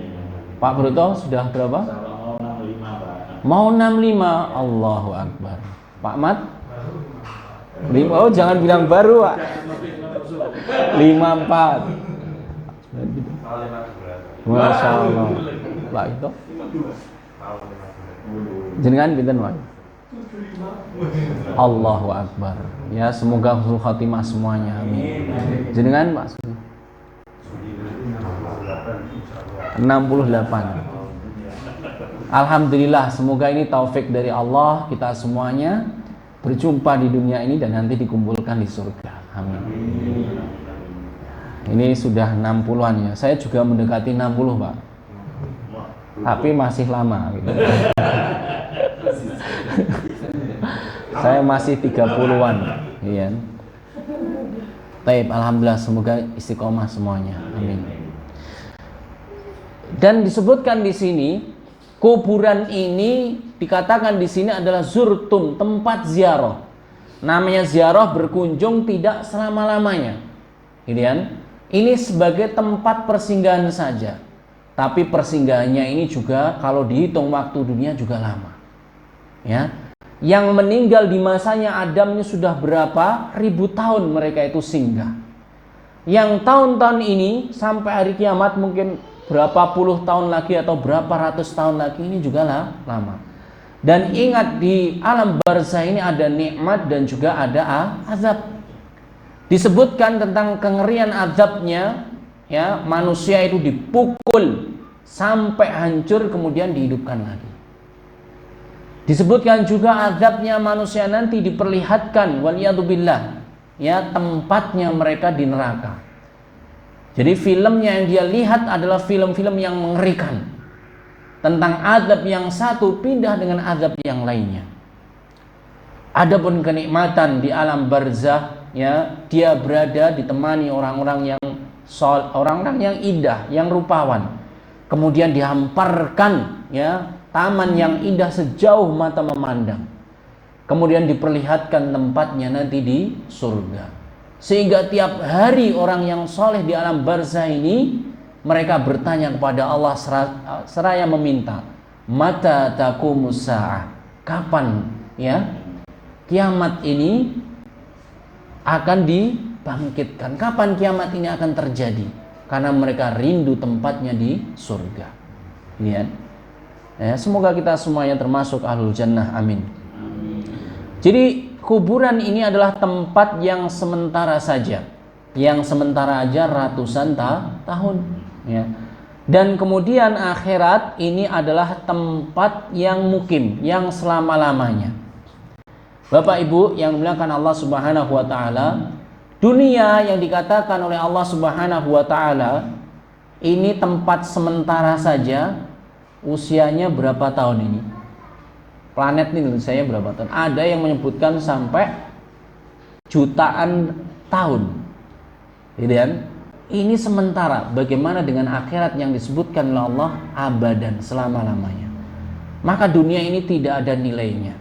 Pak Bruto sudah berapa? Mau 65. Allahu Akbar. Pak Mat? 5. Oh, jangan bilang baru, Pak. 54. Masya Allah. Pak itu jenengan pinten, Pak? Allahu Akbar. Ya, semoga husnul khatimah semuanya. Amin. Jenengan, Pak? 68. Alhamdulillah, semoga ini taufik dari Allah, kita semuanya berjumpa di dunia ini dan nanti dikumpulkan di surga. Amin. Ini sudah 60-an, ya. Saya juga mendekati 60, Pak. Tapi masih lama gitu. Saya masih 30-an, iya. Baik, alhamdulillah, semoga istiqomah semuanya. Amin. Dan disebutkan di sini, kuburan ini dikatakan di sini adalah zurtum, tempat ziarah. Namanya ziarah, berkunjung tidak selama-lamanya. Gitu kan? Ini sebagai tempat persinggahan saja. Tapi persinggahannya ini juga kalau dihitung waktu dunia juga lama. Ya. Yang meninggal di masanya Adam ini sudah berapa ribu tahun mereka itu singgah. Yang tahun-tahun ini sampai hari kiamat mungkin berapa puluh tahun lagi atau berapa ratus tahun lagi, ini juga lama. Dan ingat, di alam barzah ini ada nikmat dan juga ada azab. Disebutkan tentang kengerian azabnya, ya manusia itu dipukul sampai hancur kemudian dihidupkan lagi. Disebutkan juga azabnya manusia nanti diperlihatkan waliyadzubillah, ya tempatnya mereka di neraka. Jadi filmnya yang dia lihat adalah film-film yang mengerikan tentang azab yang satu pindah dengan azab yang lainnya. Adapun kenikmatan di alam barzah, ya dia berada ditemani orang-orang yang indah, yang rupawan. Kemudian dihamparkan ya taman yang indah sejauh mata memandang. Kemudian diperlihatkan tempatnya nanti di surga. Sehingga tiap hari orang yang soleh di alam barzah ini mereka bertanya kepada Allah seraya meminta, mata taqumus sa'ah, kapan ya kiamat ini akan dibangkitkan, kapan kiamat ini akan terjadi? Karena mereka rindu tempatnya di surga. Lihat, ya, semoga kita semuanya termasuk ahlul jannah, amin. Jadi kuburan ini adalah tempat yang sementara saja, yang sementara aja ratusan tahun, ya. Dan kemudian akhirat ini adalah tempat yang mukim, yang selama-lamanya. Bapak Ibu yang dimuliakan Allah Subhanahu wa taala, dunia yang dikatakan oleh Allah Subhanahu wa taala ini tempat sementara saja, usianya berapa tahun ini? Planet ini saya berapa tahun? Ada yang menyebutkan sampai jutaan tahun. Gitu kan? Ini sementara. Bagaimana dengan akhirat yang disebutkan oleh Allah abadan, selama-lamanya? Maka dunia ini tidak ada nilainya.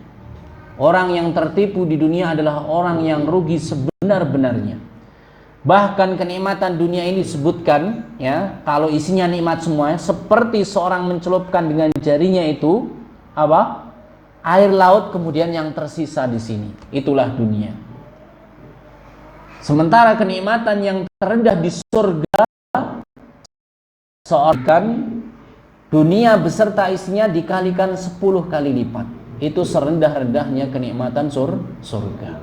Orang yang tertipu di dunia adalah orang yang rugi sebenar-benarnya. Bahkan kenikmatan dunia ini disebutkan, ya, kalau isinya nikmat semuanya, seperti seorang mencelupkan dengan jarinya itu apa? Air laut kemudian yang tersisa di sini. Itulah dunia. Sementara kenikmatan yang terendah di surga seorang dunia beserta isinya dikalikan 10 kali lipat. Itu serendah-rendahnya kenikmatan surga.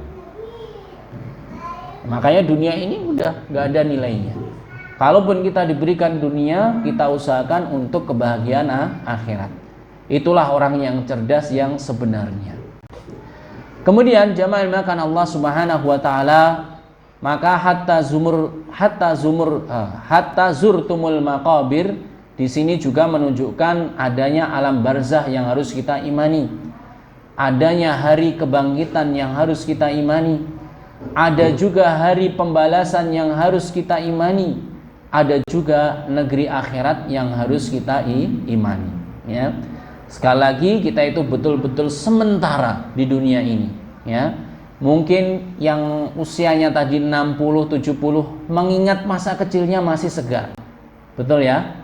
Makanya dunia ini udah gak ada nilainya. Kalaupun kita diberikan dunia, kita usahakan untuk kebahagiaan akhirat. Itulah orang yang cerdas yang sebenarnya. Kemudian jamaah dimuliakan Allah Subhanahu wa taala, maka hatta zurtumul maqabir, di sini juga menunjukkan adanya alam barzah yang harus kita imani. Adanya hari kebangkitan yang harus kita imani. Ada juga hari pembalasan yang harus kita imani. Ada juga negeri akhirat yang harus kita imani, ya. Sekali lagi kita itu betul-betul sementara di dunia ini, ya. Mungkin yang usianya tadi 60, 70 mengingat masa kecilnya masih segar. Betul ya?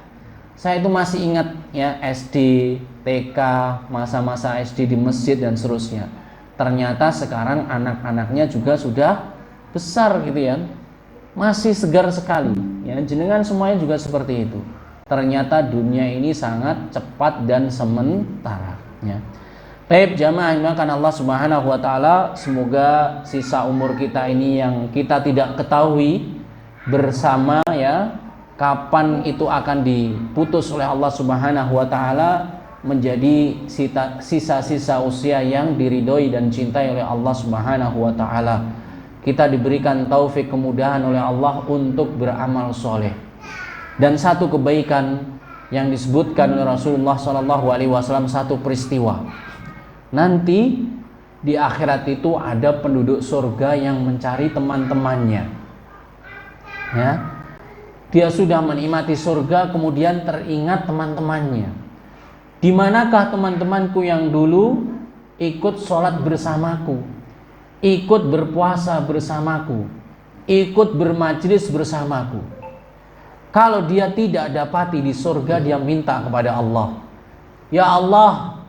Saya itu masih ingat ya SD, TK, masa-masa SD di masjid dan seterusnya. Ternyata sekarang anak-anaknya juga sudah besar gitu ya. Masih segar sekali. Ya, jenengan semuanya juga seperti itu. Ternyata dunia ini sangat cepat dan sementara, ya. Baik jamaah yang dimuliakan Allah Subhanahu wa taala, semoga sisa umur kita ini yang kita tidak ketahui bersama ya, kapan itu akan diputus oleh Allah Subhanahu wa taala menjadi sisa-sisa usia yang diridhoi dan cintai oleh Allah Subhanahu wa taala. Kita diberikan taufik kemudahan oleh Allah untuk beramal soleh. Dan satu kebaikan yang disebutkan oleh Rasulullah SAW, satu peristiwa. Nanti di akhirat itu ada penduduk surga yang mencari teman-temannya. Ya. Dia sudah menikmati surga, kemudian teringat teman-temannya. Di manakah teman-temanku yang dulu ikut sholat bersamaku, ikut berpuasa bersamaku, ikut bermajlis bersamaku? Kalau dia tidak dapati di surga, dia minta kepada Allah, ya Allah,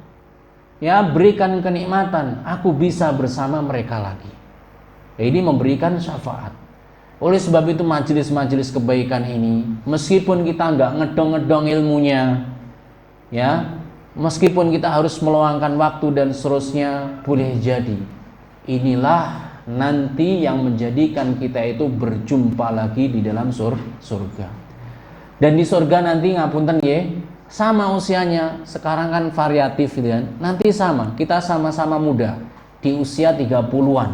ya berikan kenikmatan, aku bisa bersama mereka lagi. Ini memberikan syafaat. Oleh sebab itu majelis-majelis kebaikan ini, meskipun kita nggak ngedong-ngedong ilmunya, ya, meskipun kita harus meluangkan waktu dan seterusnya, boleh jadi inilah nanti yang menjadikan kita itu berjumpa lagi di dalam surga. Dan di surga nanti ngapunten ya, sama usianya. Sekarang kan variatif gitu kan. Nanti sama, kita sama-sama muda di usia 30-an.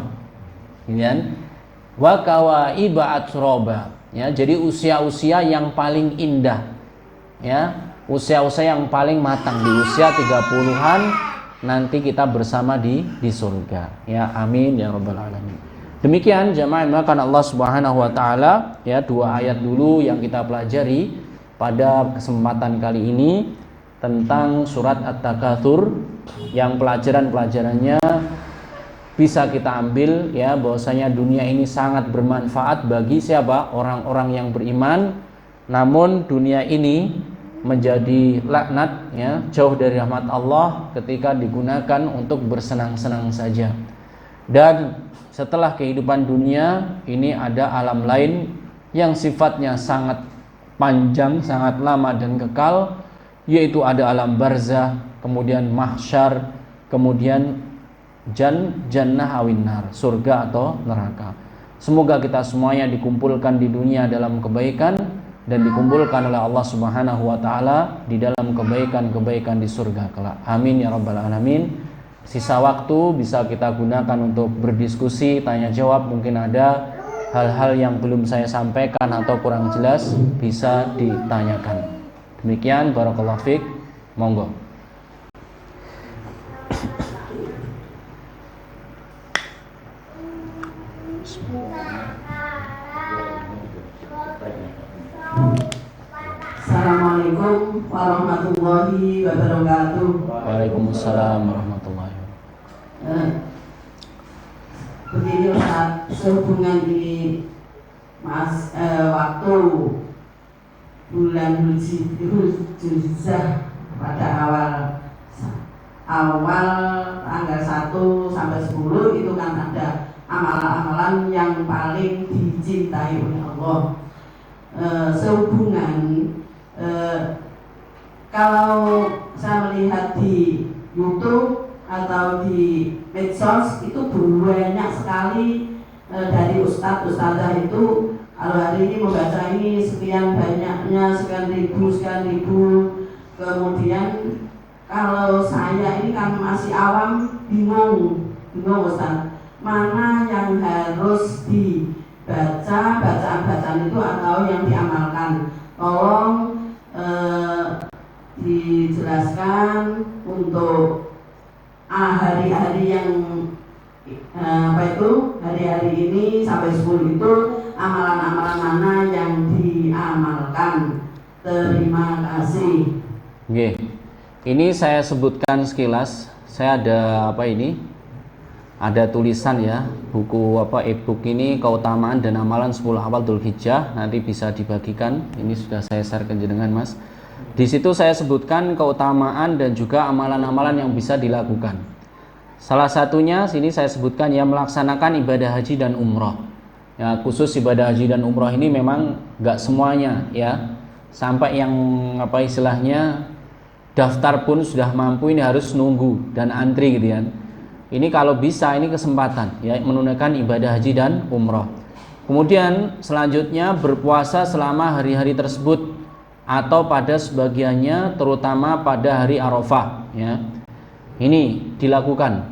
Gitu kan? Wa kawaiba atroba. Ya, jadi usia-usia yang paling indah. Ya, usia-usia yang paling matang di usia 30-an nanti kita bersama di surga. Ya, amin ya rabbal alamin. Demikian jamaah makan Allah Subhanahu wa taala, ya, 2 ayat dulu yang kita pelajari pada kesempatan kali ini tentang surat At-Takatsur, yang pelajarannya bisa kita ambil ya, bahwasanya dunia ini sangat bermanfaat bagi siapa? Orang-orang yang beriman. Namun dunia ini menjadi laknat ya, jauh dari rahmat Allah ketika digunakan untuk bersenang-senang saja. Dan setelah kehidupan dunia ini ada alam lain yang sifatnya sangat panjang, sangat lama dan kekal, yaitu ada alam barzah, kemudian mahsyar, kemudian jannah awinnar, surga atau neraka. Semoga kita semuanya dikumpulkan di dunia dalam kebaikan dan dikumpulkan oleh Allah Subhanahu wa taala di dalam kebaikan-kebaikan di surga kelak. Amin ya rabbal alamin. Sisa waktu bisa kita gunakan untuk berdiskusi, tanya jawab. Mungkin ada hal-hal yang belum saya sampaikan atau kurang jelas, bisa ditanyakan. Demikian, barakallahu fiik. Monggo. Assalamualaikum warahmatullahi wabarakatuh. Waalaikumsalam warahmatullahi wabarakatuh. Begini Ustaz, sehubungan ini waktu bulan Zulhijjah pada awal tanggal 1 sampai 10 itu kan ada amalan-amalan yang paling dicintai oleh Allah. Sehubungan kalau saya melihat di YouTube atau di medsos itu banyak sekali dari ustadz-ustadzah itu kalau hari ini membaca ini sekian banyaknya, sekian ribu, kemudian kalau saya ini kan masih awam, bingung Ustadz, mana yang harus dibaca, bacaan-bacaan itu atau yang diamalkan. Tolong dijelaskan untuk hari-hari yang hari-hari ini sampai 10 itu amalan-amalan mana yang diamalkan. Terima kasih. Oke. Ini saya sebutkan sekilas. Saya ada ada tulisan ya, buku e-book ini, keutamaan dan amalan 10 awal Dzulhijjah, nanti bisa dibagikan. Ini sudah saya share ke jenengan Mas. Di situ saya sebutkan keutamaan dan juga amalan-amalan yang bisa dilakukan. Salah satunya sini saya sebutkan ya, melaksanakan ibadah haji dan umroh. Ya, khusus ibadah haji dan umroh ini memang nggak semuanya ya. Sampai yang istilahnya daftar pun sudah mampu ini harus nunggu dan antri gitu ya. Ini kalau bisa, ini kesempatan ya, menunaikan ibadah haji dan umroh. Kemudian selanjutnya berpuasa selama hari-hari tersebut atau pada sebagiannya, terutama pada hari Arafah ya. Ini dilakukan,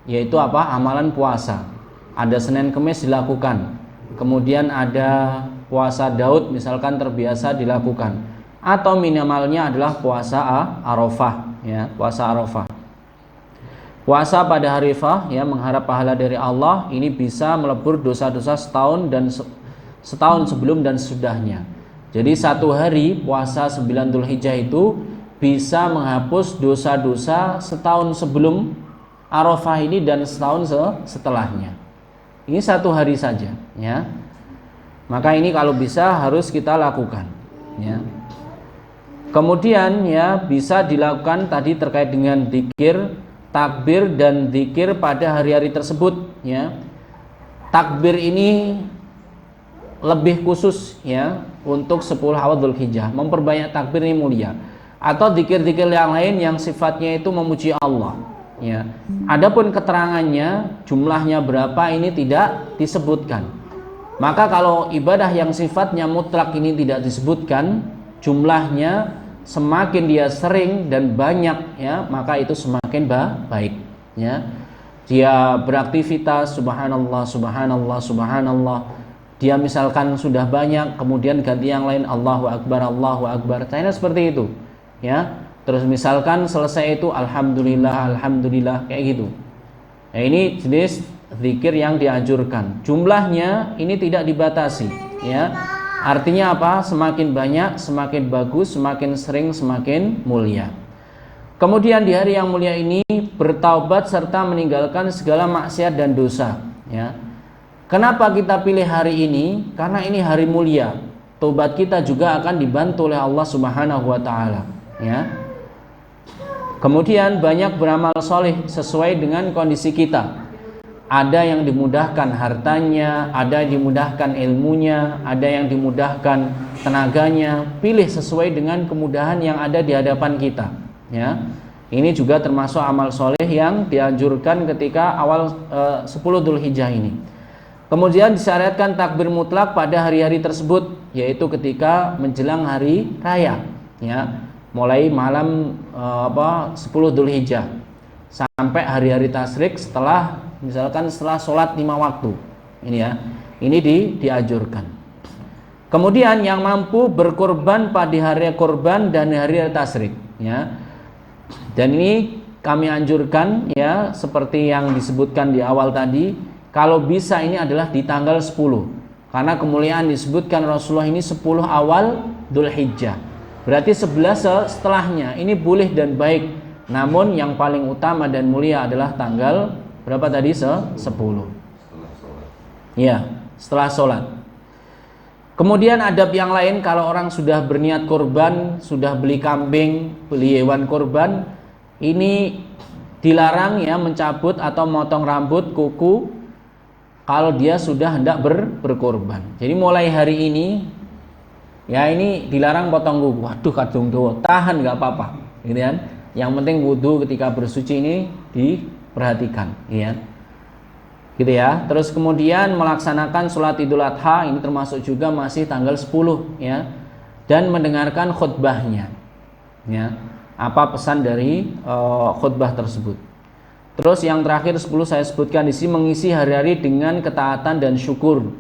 yaitu amalan puasa. Ada Senin Kemis dilakukan. Kemudian ada puasa Daud misalkan terbiasa dilakukan. Atau minimalnya adalah puasa Arafah ya, puasa Arafah. Puasa pada hari Arafah ya, mengharap pahala dari Allah, ini bisa melebur dosa-dosa setahun sebelum dan sesudahnya. Jadi satu hari puasa 9 Dzulhijjah itu bisa menghapus dosa-dosa setahun sebelum Arafah ini dan setahun setelahnya. Ini satu hari saja ya. Maka ini kalau bisa harus kita lakukan ya. Kemudian ya, bisa dilakukan tadi terkait dengan zikir, takbir dan zikir pada hari-hari tersebut ya. Takbir ini lebih khusus ya untuk 10 awal Dzulhijjah, memperbanyak takbir ini mulia. Atau zikir-zikir yang lain yang sifatnya itu memuji Allah ya. Adapun keterangannya jumlahnya berapa ini tidak disebutkan. Maka kalau ibadah yang sifatnya mutlak ini tidak disebutkan jumlahnya, semakin dia sering dan banyak ya, maka itu semakin baik ya. Dia beraktivitas subhanallah subhanallah subhanallah. Dia misalkan sudah banyak kemudian ganti yang lain Allahu akbar Allahu akbar. Caranya seperti itu ya. Terus misalkan selesai itu alhamdulillah alhamdulillah kayak gitu. Nah, ini jenis zikir yang dianjurkan. Jumlahnya ini tidak dibatasi ya. Artinya apa? Semakin banyak, semakin bagus, semakin sering, semakin mulia. Kemudian di hari yang mulia ini bertaubat serta meninggalkan segala maksiat dan dosa. Ya. Kenapa kita pilih hari ini? Karena ini hari mulia. Taubat kita juga akan dibantu oleh Allah Subhanahu Wa Taala. Ya. Kemudian banyak beramal soleh sesuai dengan kondisi kita. Ada yang dimudahkan hartanya, ada yang dimudahkan ilmunya, ada yang dimudahkan tenaganya. Pilih sesuai dengan kemudahan yang ada di hadapan kita ya. Ini juga termasuk amal soleh yang dianjurkan ketika awal 10 Dzulhijjah ini. Kemudian disyariatkan takbir mutlak pada hari-hari tersebut, yaitu ketika menjelang hari raya ya. Mulai malam 10 Dzulhijjah sampai hari-hari tasyrik setelah misalkan setelah sholat 5 waktu ini ya, ini dianjurkan. Kemudian yang mampu berkorban pada hari korban dan hari tasyrik ya, dan ini kami anjurkan ya, seperti yang disebutkan di awal tadi, kalau bisa ini adalah di tanggal 10 karena kemuliaan disebutkan Rasulullah ini 10 awal Dzulhijjah, berarti 11 setelahnya ini boleh dan baik, namun yang paling utama dan mulia adalah tanggal berapa tadi? 10. Ya, setelah sholat. Kemudian adab yang lain, kalau orang sudah berniat korban, sudah beli kambing, beli hewan korban, ini dilarang ya mencabut atau motong rambut, kuku kalau dia sudah hendak berkorban. Jadi mulai hari ini ya ini dilarang potong kuku. Waduh kadung doa, tahan nggak apa-apa. Gitu kan? Yang penting wudu ketika bersuci ini diperhatikan ya. Gitu ya. Terus kemudian melaksanakan sholat Idul Adha, ini termasuk juga masih tanggal 10 ya. Dan mendengarkan khutbahnya. Ya. Apa pesan dari khutbah tersebut. Terus yang terakhir 10 saya sebutkan di sini, mengisi hari-hari dengan ketaatan dan syukur.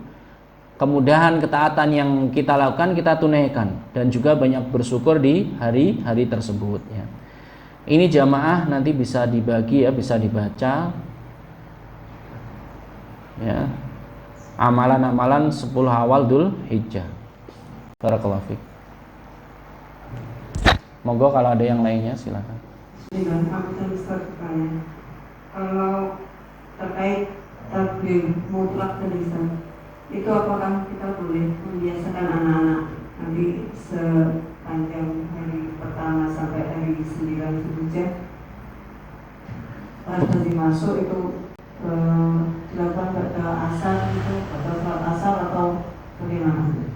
Kemudahan ketaatan yang kita lakukan kita tunaikan dan juga banyak bersyukur di hari-hari tersebut ya. Ini jamaah nanti bisa dibagi ya, bisa dibaca ya. Amalan-amalan 10 awal Dzulhijjah. Barakallahu fiik. Monggo kalau ada yang lainnya silakan. Kalau terkait takbir mutlak tadi, itu apakah kita boleh membiasakan anak-anak nanti sepanjang hari pertama sampai hari 9 Dzulhijjah pas nanti masuk itu dilakukan pada asar itu, pada sholat asar atau bagaimana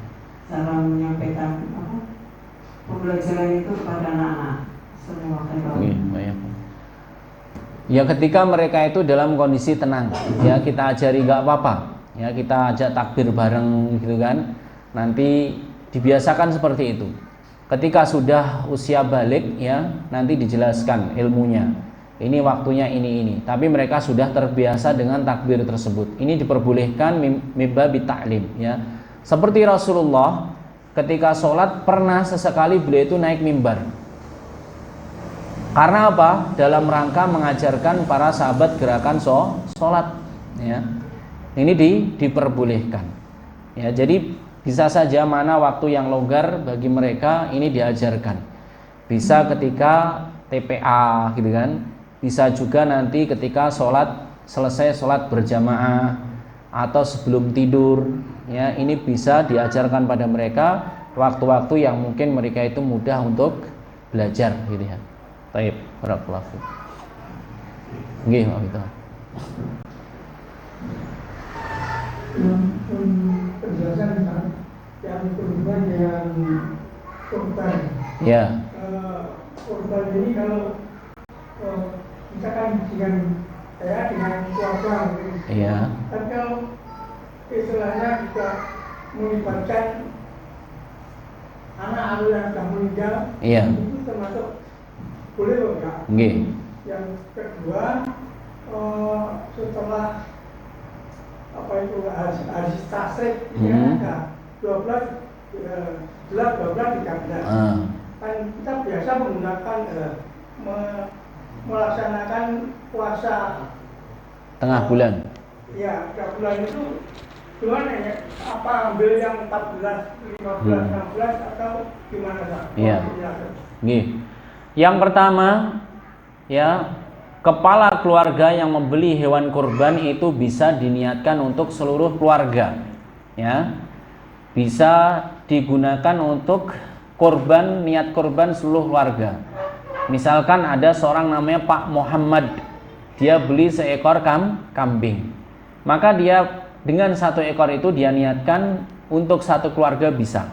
cara menyampaikan pembelajaran itu kepada anak-anak semua baik. Ya ketika mereka itu dalam kondisi tenang ya, kita ajari nggak apa-apa ya, kita ajak takbir bareng gitu kan, nanti dibiasakan seperti itu. Ketika sudah usia balik ya, nanti dijelaskan ilmunya, ini waktunya ini, tapi mereka sudah terbiasa dengan takbir tersebut. Ini diperbolehkan mimba bita'lim ya. Seperti Rasulullah ketika sholat pernah sesekali beliau itu naik mimbar. Karena apa? Dalam rangka mengajarkan para sahabat gerakan sholat ya. Ini diperbolehkan ya. Jadi bisa saja mana waktu yang longgar bagi mereka ini diajarkan. Bisa ketika TPA gitu kan. Bisa juga nanti ketika selesai sholat berjamaah atau sebelum tidur ya, ini bisa diajarkan pada mereka waktu-waktu yang mungkin mereka itu mudah untuk belajar gitu ya. Baik, barakallahu fiik. Nggih, gitu. Penjelasan yang berhubungan dengan korban. Ya. Korban ini kalau misalkan dengan keluarga, Iya. tapi kalau istilahnya juga melibatkan anak anu yang sudah meninggal, Iya. itu termasuk boleh loh enggak? Nggih. Yang kedua, setelah apa itu hadis tasrik ya ada 12, 13. Kan kita biasa menggunakan melaksanakan puasa Tengah bulan. ya, 3 bulan itu gimana ya? Apa ambil yang 14, 15, 16 atau gimana Pak? Iya. Nggih. Yang pertama ya, kepala keluarga yang membeli hewan kurban itu bisa diniatkan untuk seluruh keluarga. Ya. Bisa digunakan untuk kurban, niat kurban seluruh keluarga. Misalkan ada seorang namanya Pak Muhammad, dia beli seekor kambing. Maka dia dengan 1 ekor itu dia niatkan untuk 1 keluarga bisa.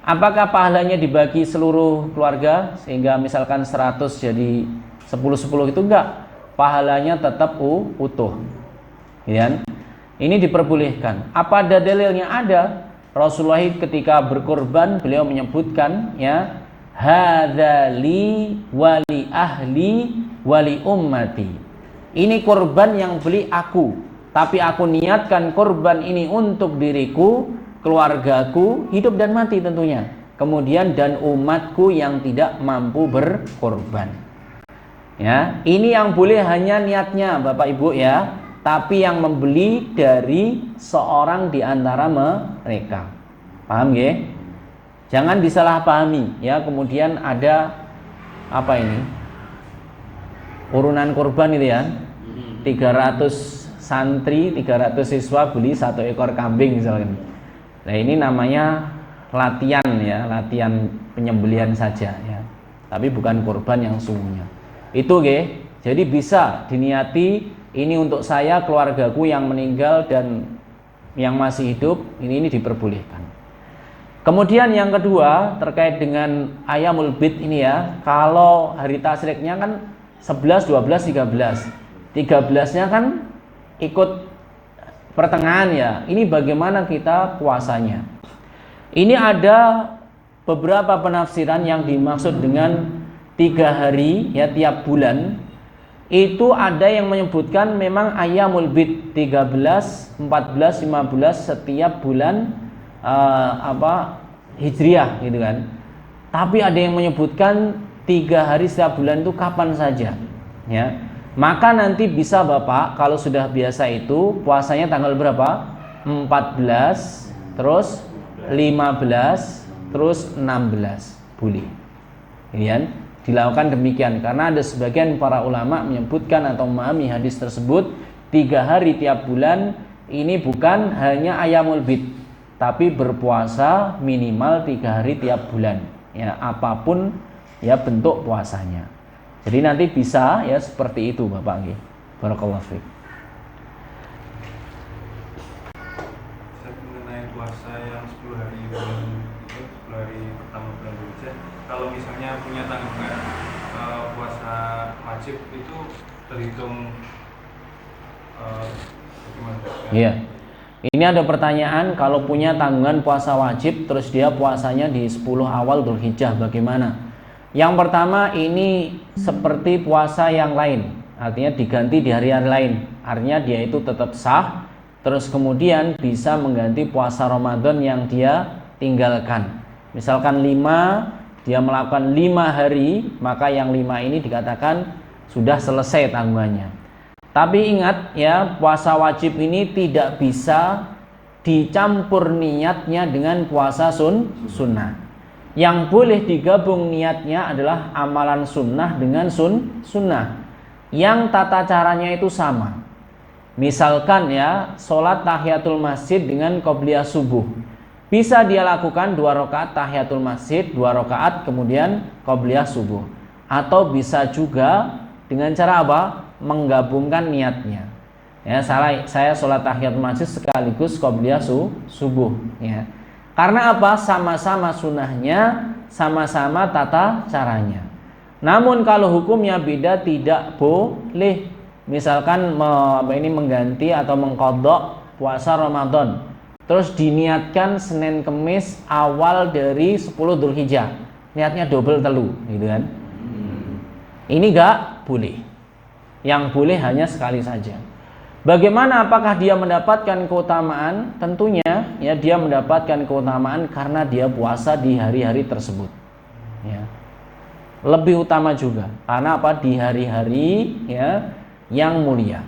Apakah pahalanya dibagi seluruh keluarga sehingga misalkan 100 jadi 10-10 itu enggak? Pahalanya tetap utuh. Ya. Ini diperbolehkan. Apa ada dalilnya? Ada. Rasulullah ketika berkorban beliau menyebutkan ya, hadza li wali ahli wali ummati. Ini korban yang beli aku, tapi aku niatkan korban ini untuk diriku, keluargaku, hidup dan mati tentunya. Kemudian dan umatku yang tidak mampu berkorban. Ya, ini yang boleh hanya niatnya Bapak Ibu ya. Tapi yang membeli dari seorang di antara mereka. Paham ya? Jangan disalahpahami ya. Kemudian ada apa ini? Urunan korban itu ya. 300 santri, 300 siswa beli 1 ekor kambing misalkan. Nah, ini namanya latihan ya, latihan penyembelihan saja ya. Tapi bukan korban yang sungguhnya. Itu nggih. Jadi bisa diniati ini untuk saya, keluargaku yang meninggal dan yang masih hidup, ini diperbolehkan. Kemudian yang kedua terkait dengan ayamul bid ini ya, kalau hari tasriknya kan 11, 12, 13. 13-nya kan ikut pertengahan ya. Ini bagaimana kita puasanya? Ini ada beberapa penafsiran yang dimaksud dengan 3 hari ya tiap bulan. Itu ada yang menyebutkan memang ayamul bid 13, 14, 15 setiap bulan Hijriah gitu kan. Tapi ada yang menyebutkan 3 hari setiap bulan itu kapan saja ya. Maka nanti bisa Bapak kalau sudah biasa itu puasanya tanggal berapa? 14, terus 15, terus 16 boleh. Ini kan? Dilakukan demikian karena ada sebagian para ulama menyebutkan atau memahami hadis tersebut 3 hari tiap bulan ini bukan hanya ayamul bid, tapi berpuasa minimal 3 hari tiap bulan ya, apapun ya bentuk puasanya. Jadi nanti bisa ya seperti itu Bapak nggih. Barakallahu fiik. Mengenai puasa yang 10 hari bulan itu, 10 hari pertama bulan Dzulhijjah, kalau misalnya punya tanggungan puasa wajib itu terhitung bagaimana? Iya. Ini ada pertanyaan, kalau punya tanggungan puasa wajib terus dia puasanya di 10 awal Dzulhijjah bagaimana? Yang pertama ini seperti puasa yang lain, artinya diganti di hari-hari lain. Artinya dia itu tetap sah, terus kemudian bisa mengganti puasa Ramadan yang dia tinggalkan. Misalkan 5, dia melakukan 5 hari, maka yang 5 ini dikatakan sudah selesai tanggungannya. Tapi ingat ya, puasa wajib ini tidak bisa dicampur niatnya dengan puasa sunnah. Yang boleh digabung niatnya adalah amalan sunnah dengan sunnah yang tata caranya itu sama. Misalkan ya, sholat tahiyatul masjid dengan qobliyah subuh, bisa dia lakukan 2 rakaat tahiyatul masjid, 2 rakaat kemudian qobliyah subuh. Atau bisa juga dengan cara apa? Menggabungkan niatnya. Ya, saya sholat tahiyatul masjid sekaligus qobliyah subuh ya. Karena apa? Sama-sama sunnahnya, sama-sama tata caranya. Namun kalau hukumnya beda tidak boleh. Misalkan mengganti atau mengqadha puasa Ramadan. terus diniatkan Senin Kemis awal dari 10 Dzulhijjah, niatnya double telu gitu kan. Ini enggak boleh. Yang boleh hanya sekali saja. Bagaimana, apakah dia mendapatkan keutamaan? Tentunya ya, dia mendapatkan keutamaan karena dia puasa di hari-hari tersebut ya. Lebih utama juga karena apa? Di hari-hari ya yang mulia.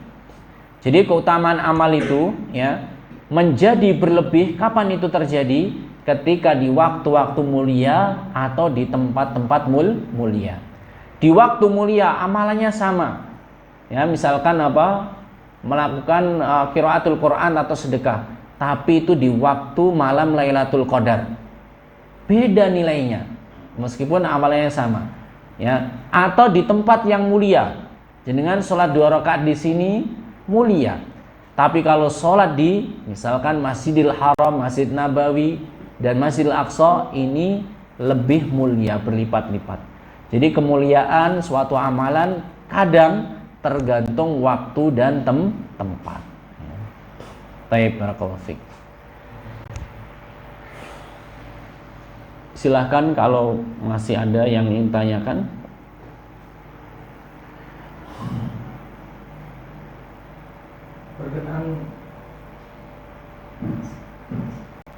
Jadi keutamaan amal itu ya menjadi berlebih kapan itu terjadi? Ketika di waktu-waktu mulia atau di tempat-tempat mulia. Di waktu mulia amalannya sama. Ya, misalkan apa? Melakukan qiraatul Quran atau sedekah, tapi itu di waktu malam Lailatul Qadar. Beda nilainya meskipun amalnya sama. Ya, atau di tempat yang mulia. Jenengan sholat 2 rakaat di sini mulia. Tapi kalau sholat di misalkan Masjidil Haram, Masjid Nabawi, dan Masjidil Aqsa, ini lebih mulia berlipat-lipat. Jadi kemuliaan suatu amalan kadang tergantung waktu dan tempat. Baik, barakallahu fiik. Silahkan kalau masih ada yang ingin tanyakan.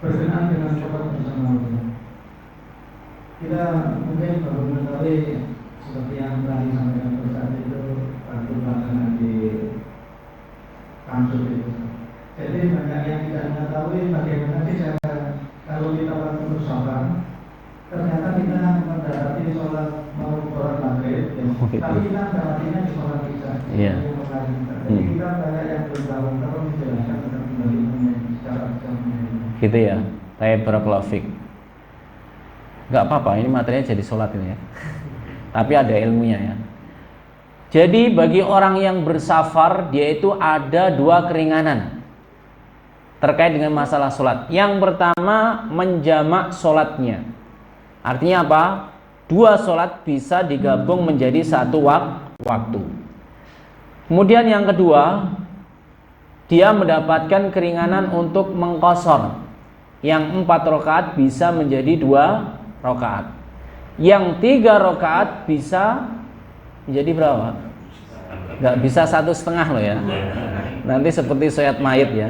Berkenaan dengan sholat bersama. Kita mungkin baru mengetahui seperti yang tadi sampaikan Ustaz itu waktu pelaksanaan di kampus itu. Jadi banyak yang tidak mengetahui bagaimana sih cara kalau kita waktu bersama, ternyata kita mendapati sholat mau sholat maghrib, tapi kita mendapatinya di sholat isya. Iya. Jadi kita banyak yang belum tahu, kalau dijelaskan tentang kembali secara Gitu ya. Baik, barakallahu fiik. Enggak apa-apa, ini materinya jadi sholat ini ya. Tapi ada ilmunya ya. Jadi bagi orang yang bersafar, dia itu ada 2 keringanan terkait dengan masalah sholat. Yang pertama, menjamak sholatnya. Artinya apa? 2 sholat bisa digabung menjadi 1 waktu. Kemudian yang kedua, dia mendapatkan keringanan untuk mengqashar. Yang 4 rakaat bisa menjadi 2 rakaat. Yang 3 rakaat bisa menjadi berapa? Gak bisa 1,5 loh ya. Nanti seperti sholat mayit ya.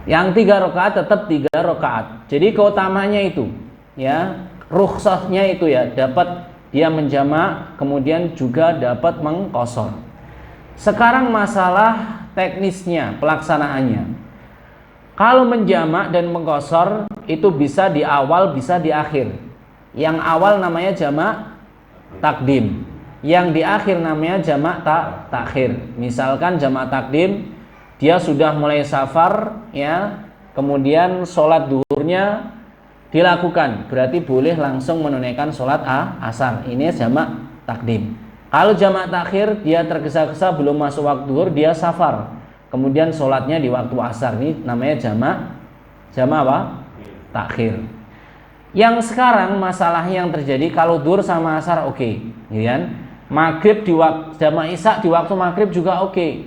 Yang 3 rakaat tetap 3 rakaat. Jadi keutamanya itu ya, rukhsahnya itu ya, dapat dia menjamak, kemudian juga dapat mengqashar. Sekarang masalah teknisnya, pelaksanaannya. Kalau menjamak dan mengqashar itu bisa di awal, bisa di akhir. Yang awal namanya jamak takdim, yang di akhir namanya jamak takhir. Misalkan jamak takdim, dia sudah mulai safar ya, kemudian sholat duhurnya dilakukan, berarti boleh langsung menunaikan sholat asar. Ini jamak takdim. Kalau jamak takhir, dia tergesa-gesa belum masuk waktu duhur, dia safar, kemudian sholatnya di waktu asar. Ini namanya jamak apa? Takhir. Yang sekarang masalah yang terjadi kalau duhur sama asar oke, ya kan? Maghrib di waktu jamak isya di waktu maghrib juga oke.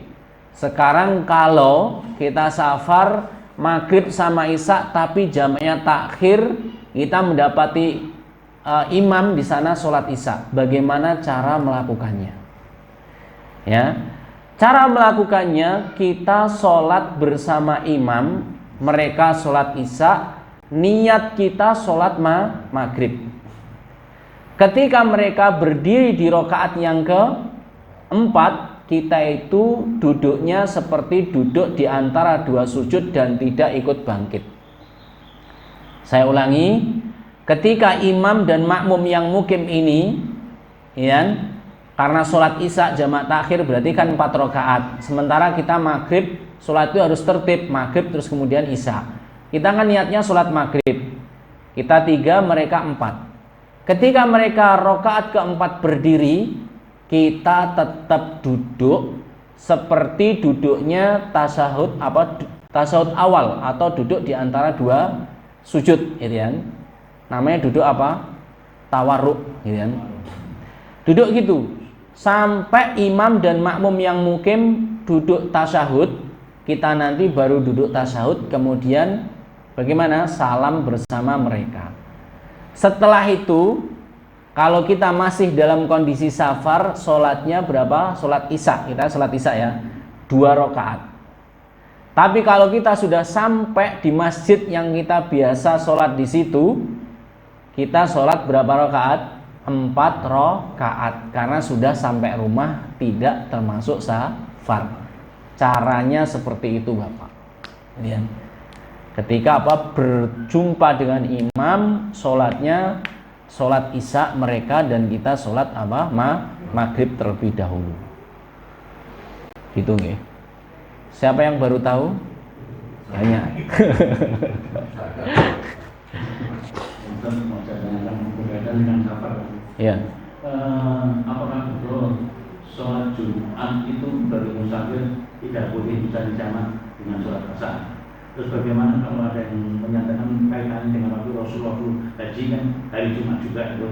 Sekarang kalau kita safar maghrib sama isya tapi jamaknya takhir, kita mendapati imam di sana sholat isya. Bagaimana cara melakukannya? Ya, cara melakukannya kita sholat bersama imam, mereka sholat isya. Niat kita sholat maghrib. Ketika mereka berdiri di rakaat yang keempat, kita itu duduknya seperti duduk di antara 2 sujud dan tidak ikut bangkit. Saya ulangi, ketika imam dan makmum yang mukim ini ya, karena sholat isya jamak takhir berarti kan 4 rakaat. Sementara kita maghrib, sholat itu harus tertib, maghrib terus kemudian isya. Kita kan niatnya sholat maghrib, kita 3, mereka 4. Ketika mereka rakaat keempat berdiri, kita tetap duduk seperti duduknya tasyahud tasyahud awal atau duduk di antara 2 sujud, gitu kan? Namanya duduk apa? Tawarruk, gitu kan? Duduk gitu sampai imam dan makmum yang mukim duduk tasyahud, kita nanti baru duduk tasyahud, kemudian bagaimana? Salam bersama mereka. Setelah itu, kalau kita masih dalam kondisi safar, sholatnya berapa? Sholat isya, kita sholat isya ya, 2 rakaat. Tapi kalau kita sudah sampai di masjid yang kita biasa sholat di situ, kita sholat berapa rakaat? 4 rakaat, karena sudah sampai rumah, tidak termasuk safar. Caranya seperti itu Bapak. Lihat. Ketika berjumpa dengan imam, sholatnya sholat isya mereka dan kita sholat maghrib terlebih dahulu. Gitu nggih. Siapa yang baru tahu? Banyak. Ya. Apakah betul sholat Jumat itu bagi musafir tidak boleh bisa dijamak dengan sholat asar? Terus bagaimana kalau ada yang menyatakan kaitannya dengan waktu Rasulullah haji kan hari Jumat juga itu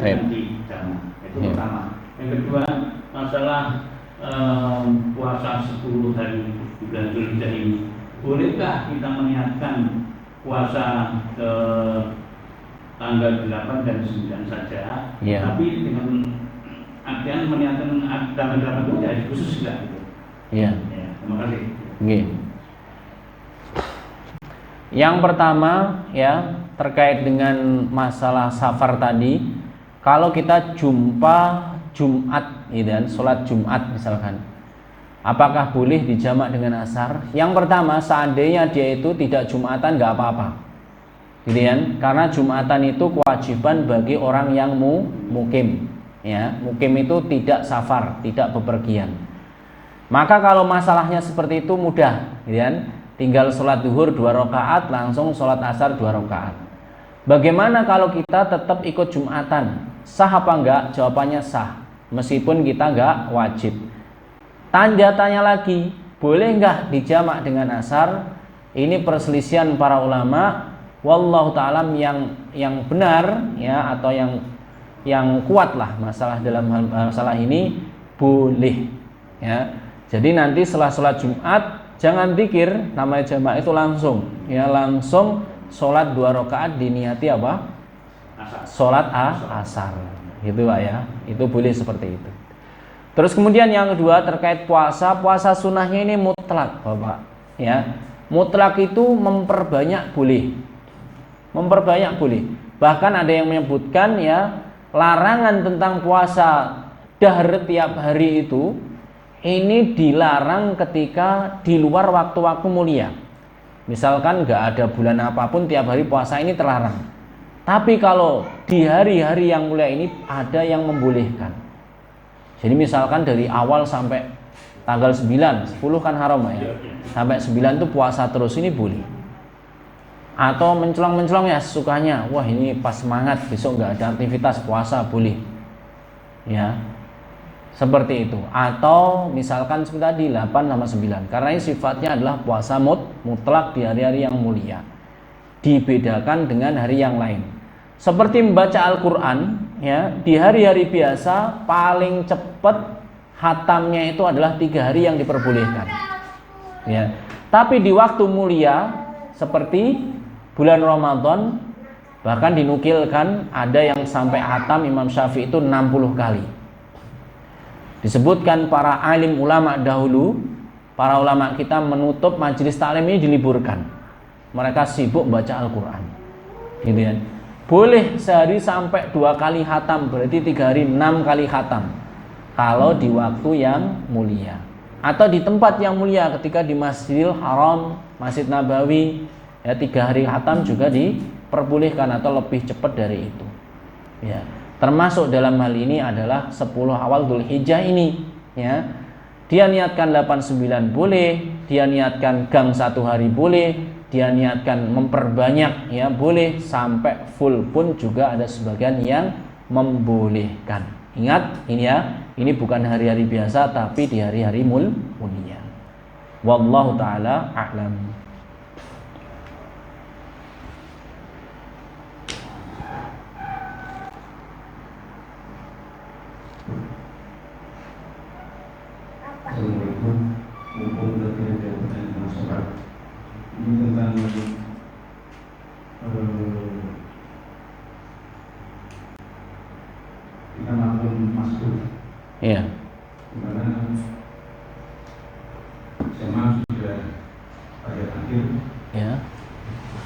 nanti jamak? Itu pertama. Yang kedua, masalah puasa 10 hari bulan Dzulhijjah ini, bolehkah kita meniatkan puasa tanggal 8 dan 9 saja, tapi dengan artian meniatkan tanggal 8 itu hari khusus enggak gitu? Iya. Ya, terima kasih. Nggih. Yang pertama ya, terkait dengan masalah safar tadi, kalau kita jumpa Jumat dan sholat Jumat misalkan, apakah boleh dijamak dengan asar? Yang pertama, seandainya dia itu tidak Jumatan nggak apa-apa, gitu kan? Karena Jumatan itu kewajiban bagi orang yang mukim, ya. Mukim itu tidak safar, tidak bepergian. Maka kalau masalahnya seperti itu mudah, gitu kan? Tinggal sholat duhur 2 rakaat, langsung sholat asar 2 rakaat. Bagaimana kalau kita tetap ikut Jumatan? Sah apa enggak? Jawabannya sah, meskipun kita enggak wajib. Tanya lagi, boleh enggak dijamak dengan asar? Ini perselisihan para ulama. Wallahu ta'ala yang benar ya, atau yang kuat lah masalah dalam masalah ini, boleh ya. Jadi nanti setelah sholat Jumat jangan pikir namanya jamak itu langsung ya, langsung sholat 2 rakaat diniati apa? Sholat asar, gitu Pak ya. Itu boleh seperti itu. Terus kemudian yang kedua terkait puasa sunnahnya ini mutlak Bapak ya. Mutlak itu memperbanyak boleh. Bahkan ada yang menyebutkan ya, larangan tentang puasa dahr tiap hari itu ini dilarang ketika di luar waktu-waktu mulia. Misalkan nggak ada bulan apapun tiap hari puasa ini terlarang. Tapi kalau di hari-hari yang mulia ini ada yang membolehkan. Jadi misalkan dari awal sampai tanggal 9, 10 kan haram ya. Sampai 9 itu puasa terus, ini boleh. Atau mencolong ya sukanya. Wah ini pas semangat, besok nggak ada aktivitas puasa, boleh. Ya. Seperti itu. Atau misalkan seperti tadi 8 sama 9. Karena ini sifatnya adalah puasa mutlak di hari-hari yang mulia. Dibedakan dengan hari yang lain. Seperti membaca Al-Quran ya, di hari-hari biasa paling cepat hatamnya itu adalah 3 hari yang diperbolehkan ya. Tapi di waktu mulia seperti bulan Ramadan, bahkan dinukilkan ada yang sampai hatam Imam Syafi'i itu 60 kali. Disebutkan para alim ulama dahulu, para ulama kita menutup majelis taklim ini diliburkan. Mereka sibuk baca Al-Quran, gitu ya. Boleh sehari sampai 2 kali khatam, berarti 3 hari 6 kali khatam. Kalau di waktu yang mulia, atau di tempat yang mulia, ketika di Masjidil Haram, Masjid Nabawi, ya 3 hari khatam juga diperbolehkan atau lebih cepat dari itu. Ya, termasuk dalam hal ini adalah 10 awal Dzulhijjah ini, ya. Dia niatkan 89 boleh, dia niatkan gang 1 hari boleh, dia niatkan memperbanyak ya boleh, sampai full pun juga ada sebagian yang membolehkan. Ingat ini ya, ini bukan hari-hari biasa tapi di hari-hari mulia. Wallahu taala a'lam. Assalamualaikum. Mumpung SMA sudah pada akhir. Ya.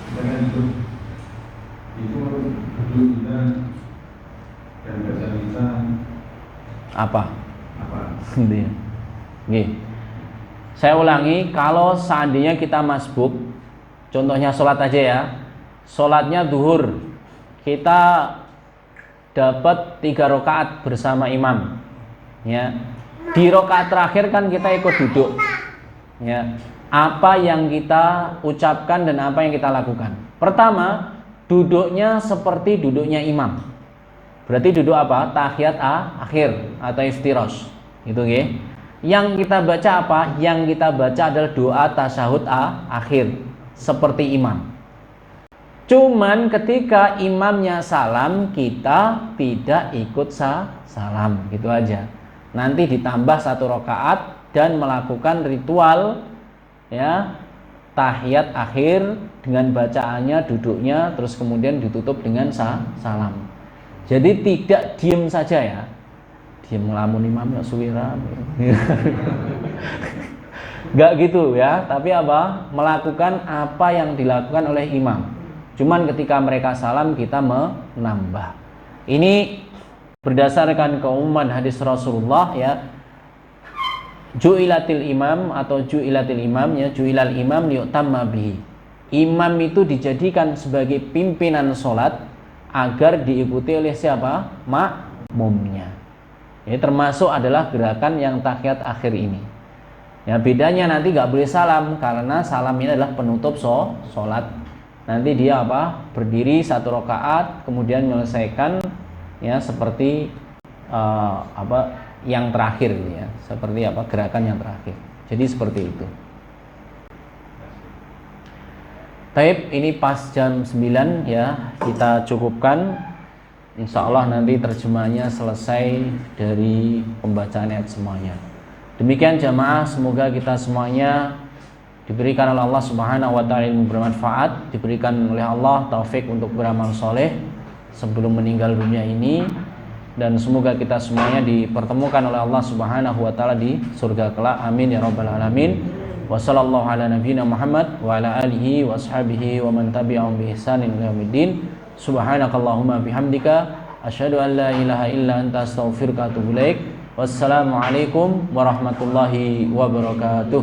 Kita kan itu duduk kita dan baca kita Apa? apa? Nggih. Saya ulangi, kalau seandainya kita masbuk, contohnya sholat aja ya, sholatnya zuhur, kita dapat 3 rakaat bersama imam, ya. Di rakaat terakhir kan kita ikut duduk, ya. Apa yang kita ucapkan dan apa yang kita lakukan? Pertama, duduknya seperti duduknya imam. Berarti duduk apa? Tahiyat akhir atau iftirosh, gitu ya. Yang kita baca apa? Yang kita baca adalah doa tasyahud akhir seperti imam. Cuman ketika imamnya salam, kita tidak ikut salam, gitu aja. Nanti ditambah 1 rakaat dan melakukan ritual, ya, tahiyat akhir dengan bacaannya, duduknya, terus kemudian ditutup dengan salam. Jadi tidak diem saja ya. Diem ngelamun imam ya suwira. Enggak gitu ya, tapi apa? Melakukan apa yang dilakukan oleh imam. Cuman ketika mereka salam kita menambah. Ini berdasarkan keumuman hadis Rasulullah ya. Ju'ilatil imam atau ju'ilatil imam ya, ju'ilal imam liyutamma bihi. Imam itu dijadikan sebagai pimpinan salat agar diikuti oleh siapa? Makmumnya. Ini termasuk adalah gerakan yang tahiyat akhir ini. Ya, bedanya nanti nggak boleh salam karena salam ini adalah penutup sholat. Nanti dia apa? Berdiri 1 rakaat, kemudian menyelesaikan ya seperti apa yang terakhir ya, seperti apa gerakan yang terakhir. Jadi seperti itu. Taib, ini pas jam 9 ya, kita cukupkan. Insya Allah nanti terjemahnya selesai dari pembacaan ayat semuanya. Demikian jamaah, semoga kita semuanya diberikan oleh Allah Subhanahu wa taala ilmu bermanfaat, diberikan oleh Allah taufik untuk beramal soleh sebelum meninggal dunia ini, dan semoga kita semuanya dipertemukan oleh Allah Subhanahu wa taala di surga kelak. Amin ya rabbal alamin. Wa sallallahu ala nabiyyina Muhammad wa ala alihi wa ashabihi wa man tabi'ahum bi ihsanin ila yaumiddin. Subhanakallahumma bihamdika asyhadu an la ilaha illa anta astaghfiruka wa atubu ilaik. Wassalamualaikum warahmatullahi wabarakatuh.